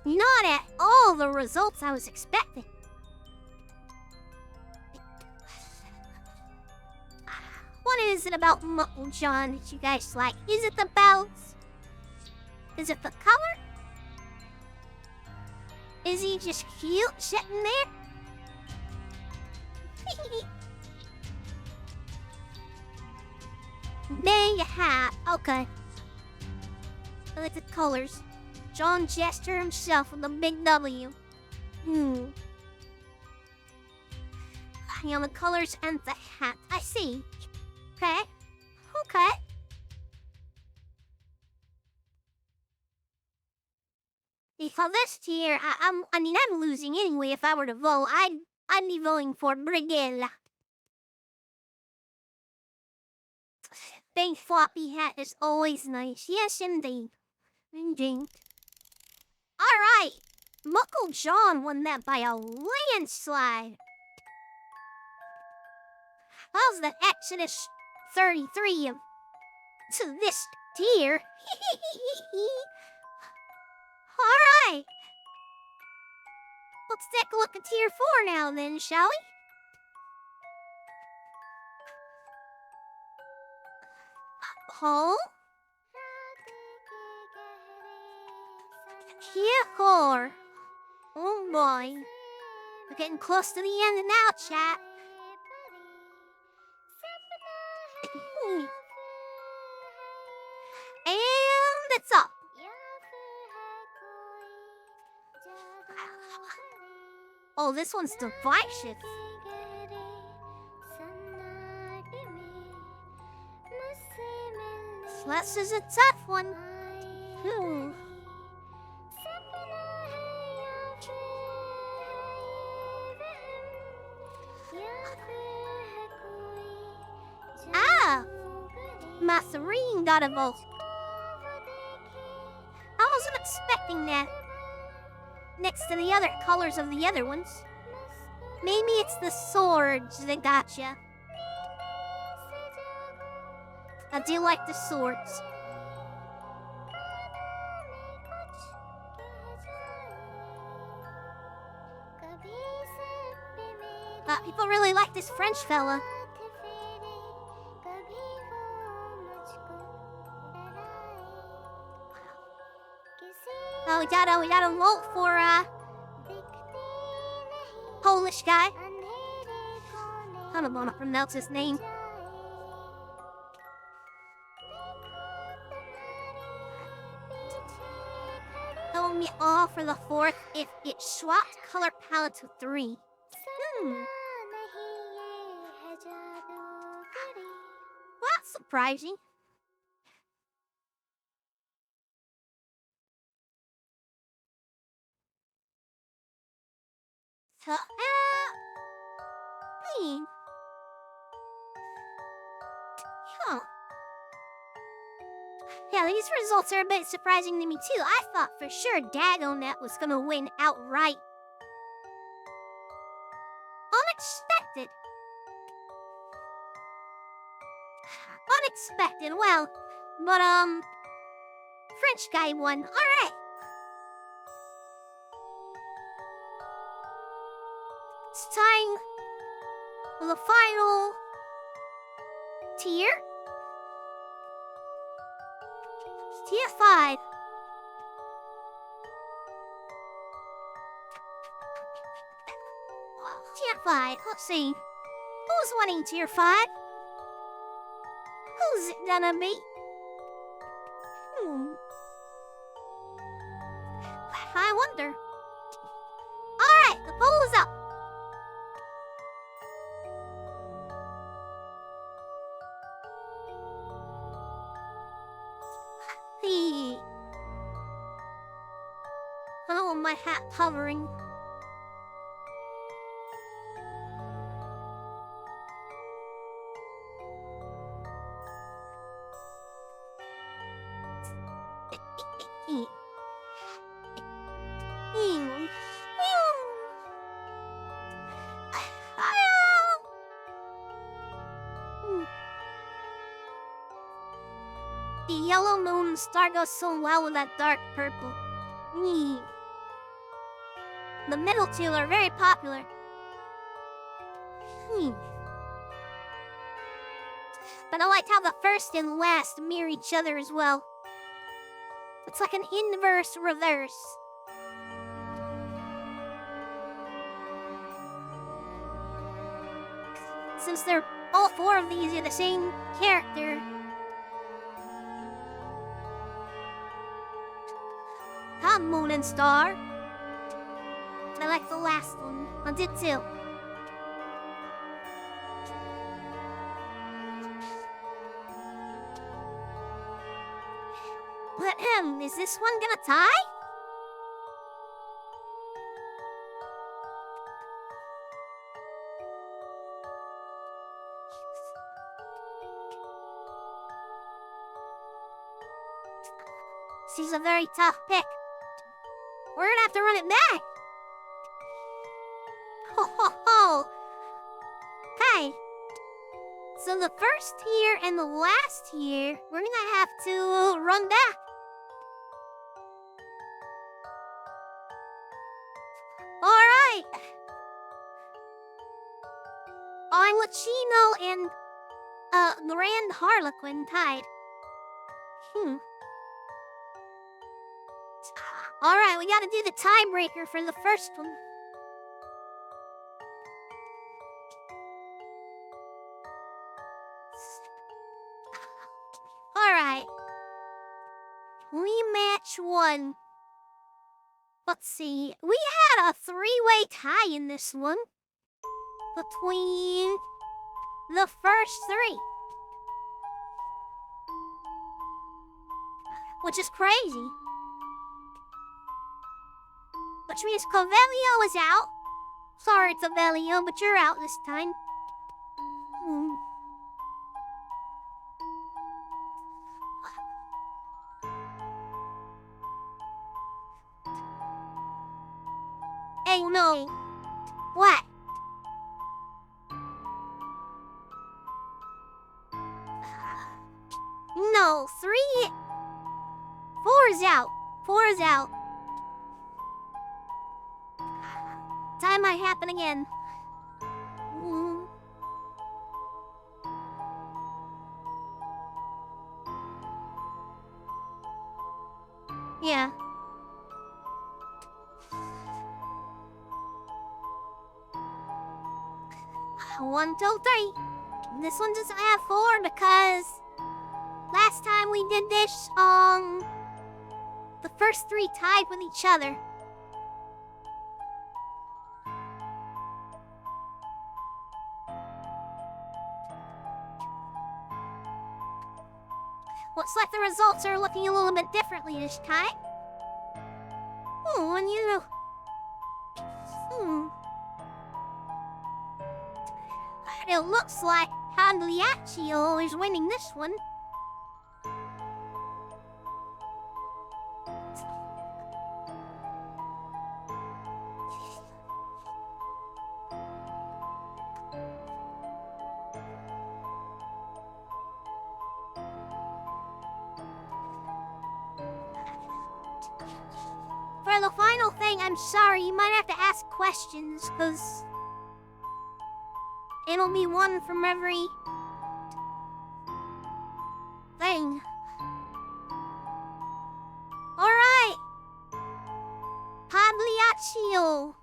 Not at all the results I was expecting. What is it about Muckle John that you guys like? Is it the bells? Is it the color? Is he just cute sitting there? There you have. Okay. I like the colors. John Jester himself with the big W. On the colors and the hat. I see. Okay. Okay. For this tier, I'm losing anyway. If I were to vote, I'd be voting for Briella. Big floppy hat is always nice. Yes, indeed. Indeed. Alright! Muckle John won that by a landslide. How's the Exodus 33 to this tier? Alright! Let's take a look at tier 4 now then, shall we? Oh? Tier 4. Oh boy. We're getting close to the end now, chat. And it's up. Oh, this one's divisive. This is a tough one. Ah! Masserine got a vote. I wasn't expecting that. Next to the other colors of the other ones. Maybe it's the swords that gotcha. I do like the swords. People really like this French fella. Oh, we gotta vote for Polish guy. I don't know how to pronounce his name. Tell me all for the 4th if it swapped color palette to 3. Well, that's surprising. So, Yeah, these results are a bit surprising to me too. I thought for sure Dagonet was gonna win outright. Unexpected. Unexpected, well, but French guy won. Alright. It's time for the final tier. Tier 5. Tier 5. Let's see. Who's winning Tier 5? Who's it gonna be? I wonder. Alright, the poll is up. my hat hovering. The yellow moon star goes so well with that dark purple. The middle two are very popular. But I like how the first and last mirror each other as well. It's like an inverse reverse. Since they're all four of these are the same character. Come, Moon and Star. I like the last one. I did too. But is this one gonna tie? This is a very tough pick. We're gonna have to run it back. Ho ho ho! Hey, so the first year and the last year, we're gonna have to run back. Alright. I'm Lucino and Grand Harlequin tied. Alright, we gotta do the tiebreaker for the first one. Alright. Rematch one. Let's see. We had a three-way tie in this one. Between the first three. Which is crazy. Which means Covelio is out. Sorry, Covelio, but you're out this time. Hey, no. What? No, 4 is out. 4 is out. Time might happen again. Yeah. 1, 2, 3. This one doesn't have 4 because last time we did this, the first 3 tied with each other. Looks like the results are looking a little bit differently this time. And you know... It looks like Pagliaccio is winning this one. For the final thing, I'm sorry, you might have to ask questions, because it'll be one from every thing. Alright. Pagliaccio.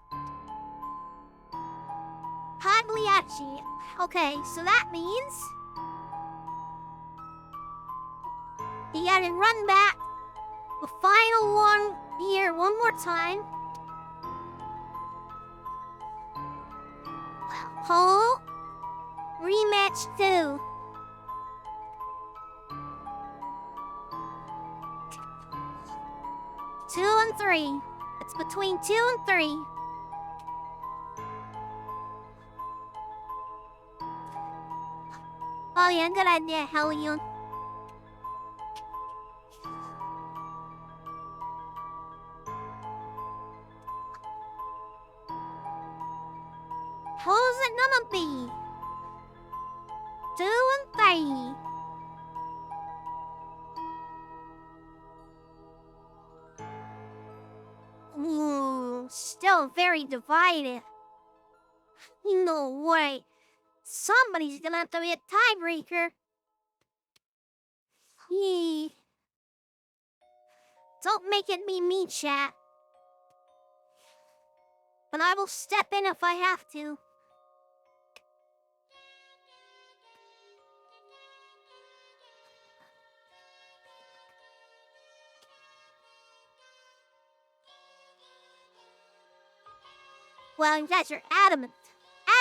Pagliacci. Okay, so that means you gotta run back the final one here one more time. Hole. Rematch 2. Two and 3. It's between 2 and 3. Oh yeah, good idea, Helion. Who's it gonna be? 2 and 3. Ooh, still very divided. No way. Somebody's gonna have to be a tiebreaker. Yee. Don't make it be me, chat. But I will step in if I have to. Well, you guys are adamant.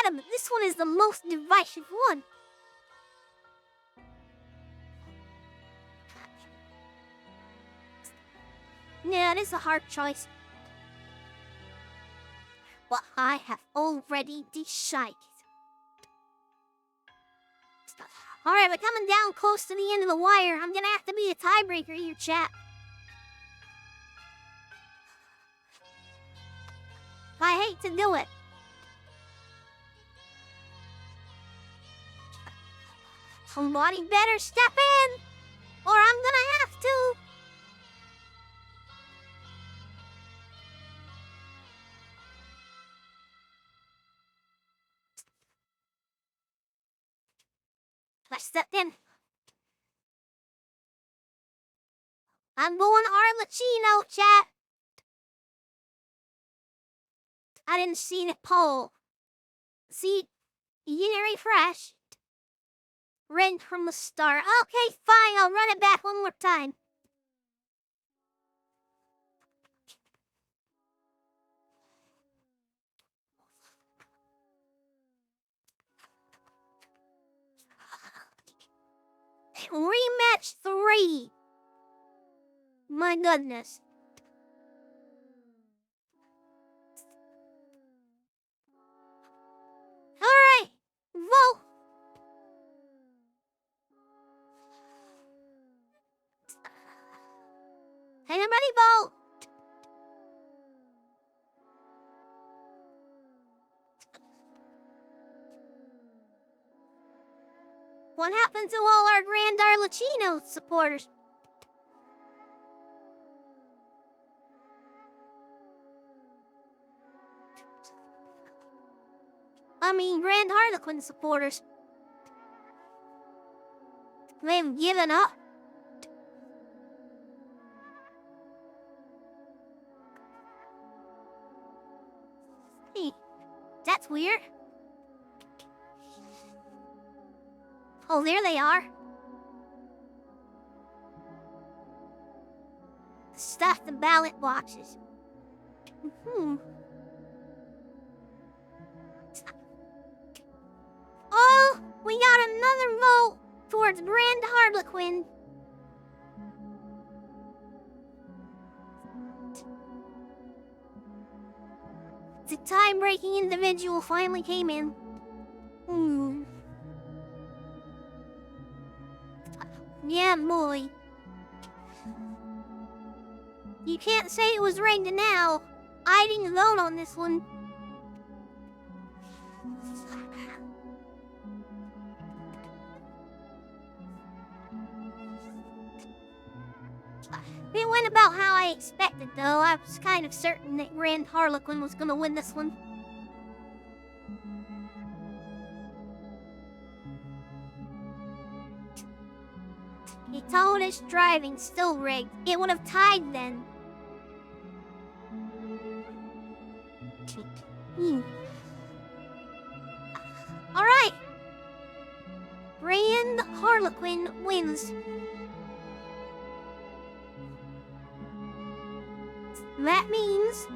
Adamant, this one is the most divisive one. Yeah, it is a hard choice. But I have already decided. Alright, we're coming down close to the end of the wire. I'm gonna have to be a tiebreaker here, chat. I hate to do it. Somebody better step in, or I'm gonna have to. I stepped in. I'm going Arlecchino, chat. I didn't see the poll. See, you didn't refresh. Red from the start. Okay, fine, I'll run it back one more time. Rematch 3. My goodness. Alright, vote. Everybody vote. What happened to all our Grand Arlecchino supporters? I mean, Grand Harlequin supporters. They've given up. Hey, that's weird. Oh, there they are. Stuff the ballot boxes. Oh, we got another vote towards Grand Harlequin. The tie-breaking individual finally came in. Yeah, boy. You can't say it was rigged now. I didn't vote on this one. It went about how I expected, though. I was kind of certain that Grand Harlequin was gonna win this one. He told us driving still rigged. It would have tied then. Alright. Grand Harlequin wins. That means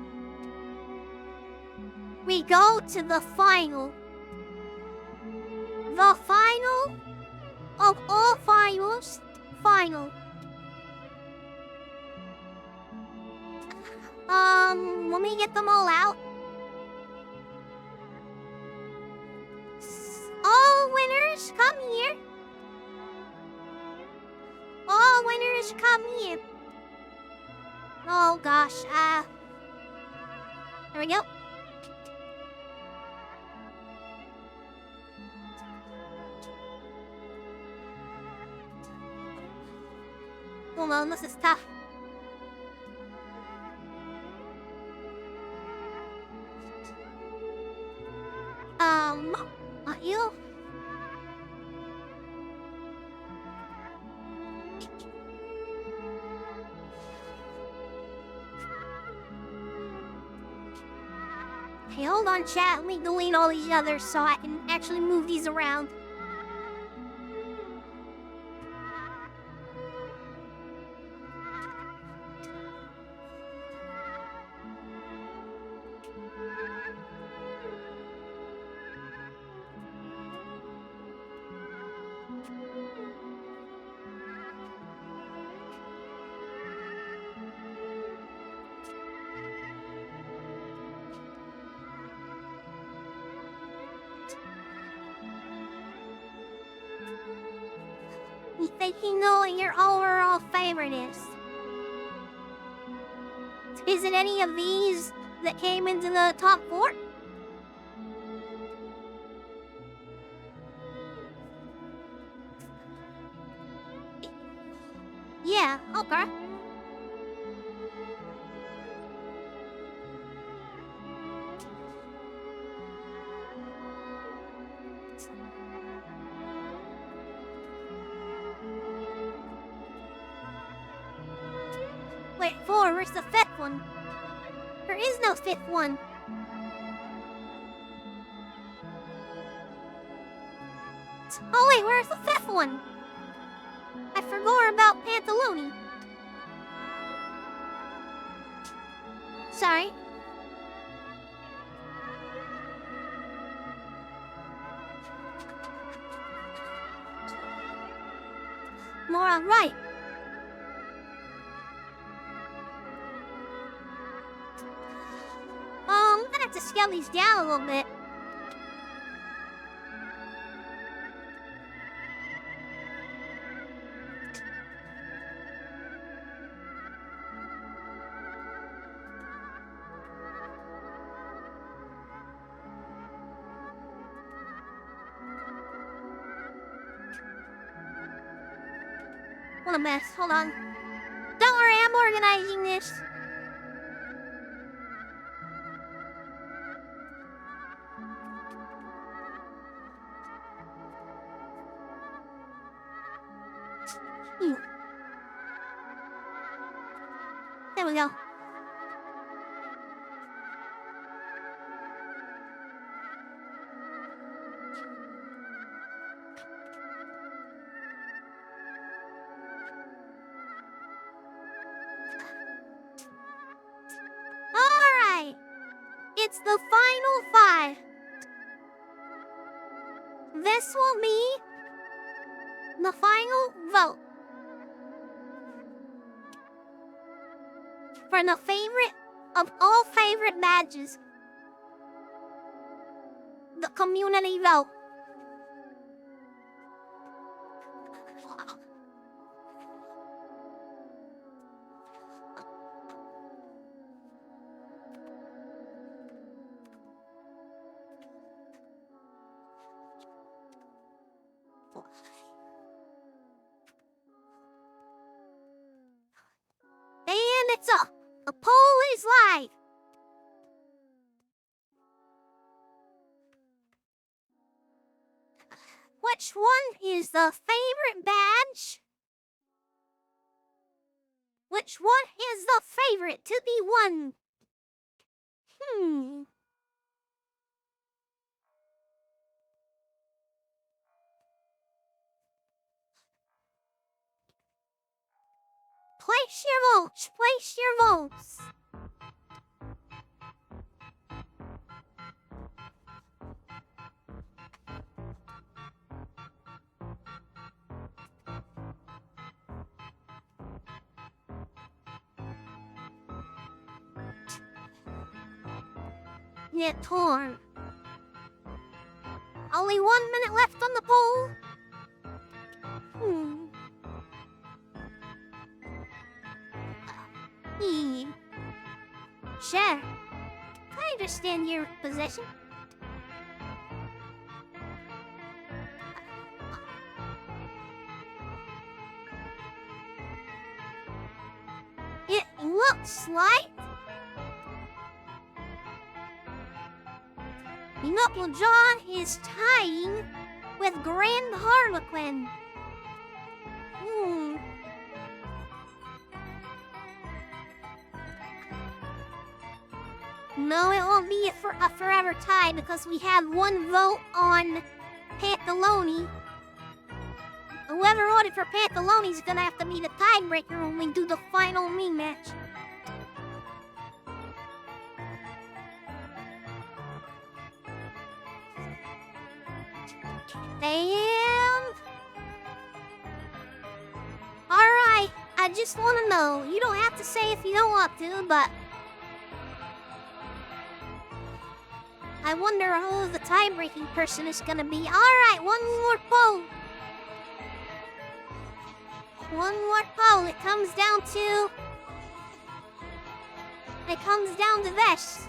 we go to the final. The final of all finals. Final. Let me get them all out. All winners, come here. All winners, come here. Oh gosh, there we go. Hold on, this is tough. Not you. Hey, hold on, chat. Let me delete all these others so I can actually move these around. You think you know what your overall favorite is? Is it any of these that came into the top 4? Yeah, okay. Wait, 4, where's the 5th one? There is no 5th one. Oh wait, where's the 5th one? I forgot about Pantaloni. Sorry. More on right. I'm gonna have to scale these down a little bit. What a mess. Hold on. Don't worry, I'm organizing this. There we go. Alright. It's the final 5. This will be the final vote for the favorite of all favorite badges. The community vote. And it's up. The poll is live. Which one is the favorite badge? Which one is the favorite to be won? Place your votes. Place your votes. yet torn. Only 1 minute left on the poll. Sure. I understand your position. It looks like Knuckle John is tying with Grand Harlequin. No, it won't be a forever tie because we have one vote on Pantalone. Whoever voted for Pantalone is gonna have to be the tiebreaker when we do the final rematch. And... Alright, I just want to know. You don't have to say if you don't want to, but... I wonder who the tie-breaking person is gonna be. Alright, one more poll. One more poll. It comes down to this.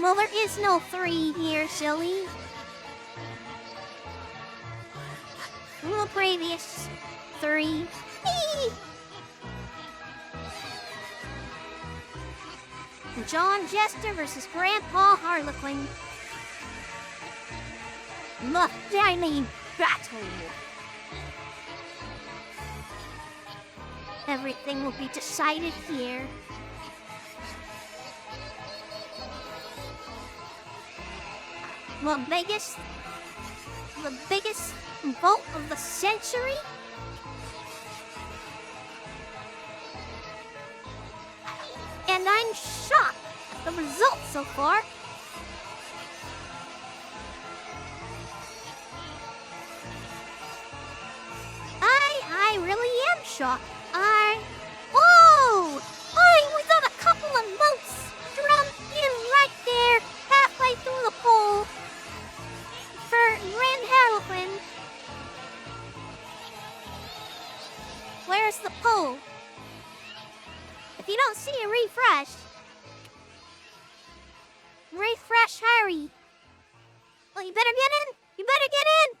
Well, there is no 3 here, silly. The previous 3. John Jester versus Grandpa Harlequin. The final battle. Everything will be decided here. The biggest vote of the century? And I'm shocked at the results so far. I really am shocked. We got a couple of votes drummed in right there, halfway through the poll. For Grand Harlequin. Where's the poll? If you don't see a refresh, hurry. Well, you better get in. You better get in.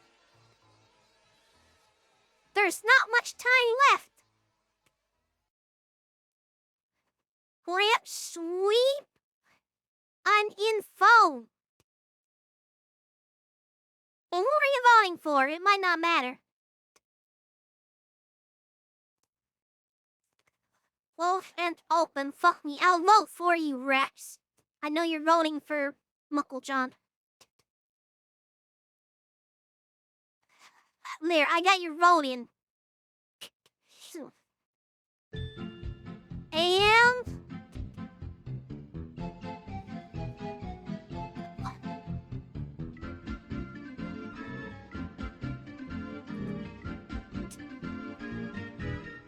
There's not much time left. Grant sweep on info. Well, who are you voting for? It might not matter. Wolf and open. Fuck me. I'll vote for you, Rex. I know you're voting for Muckle John. There, I got your vote in. And...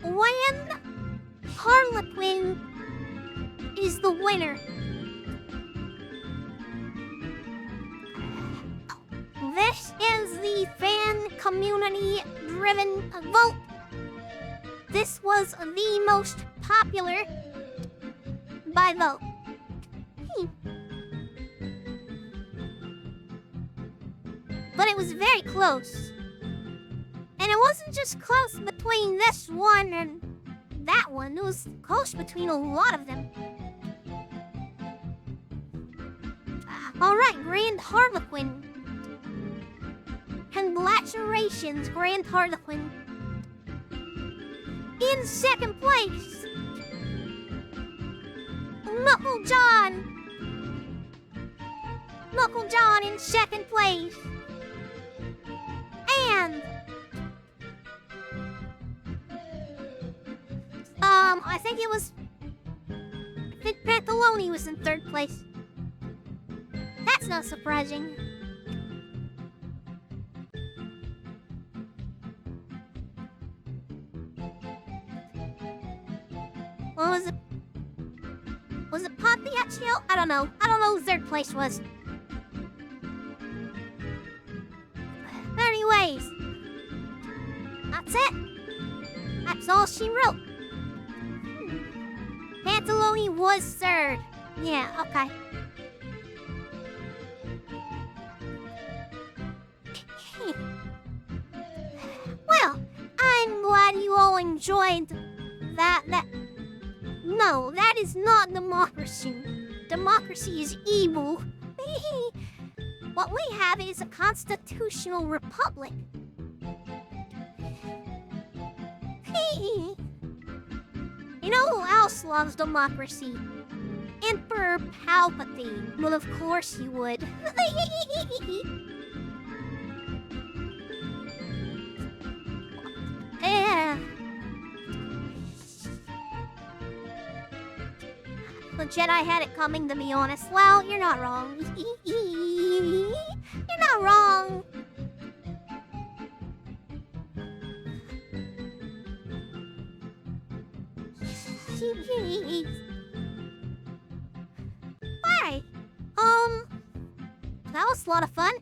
when Harlequin is the winner. This is the fan community-driven vote. This was the most popular by vote. But it was very close. And it wasn't just close between this one and that one. It was close between a lot of them. Alright, Grand Harlequin. Congratulations, Grand Harlequin. In second place, Knuckle John. Knuckle John in second place. And I think it was... I think Pantalone was in third place. That's not surprising. What was it? Was it Pontiaccio? I don't know. I don't know who third place was. Anyways, that's it. That's all she wrote. Pantalone was third. Yeah, okay. Well, I'm glad you all enjoyed that. No, that is not democracy. Democracy is evil. What we have is a constitutional republic. You know who else loves democracy? Emperor Palpatine. Well, of course he would. Yeah. The Jedi had it coming, to be honest. Well, you're not wrong. You're not wrong. Alright. That was a lot of fun.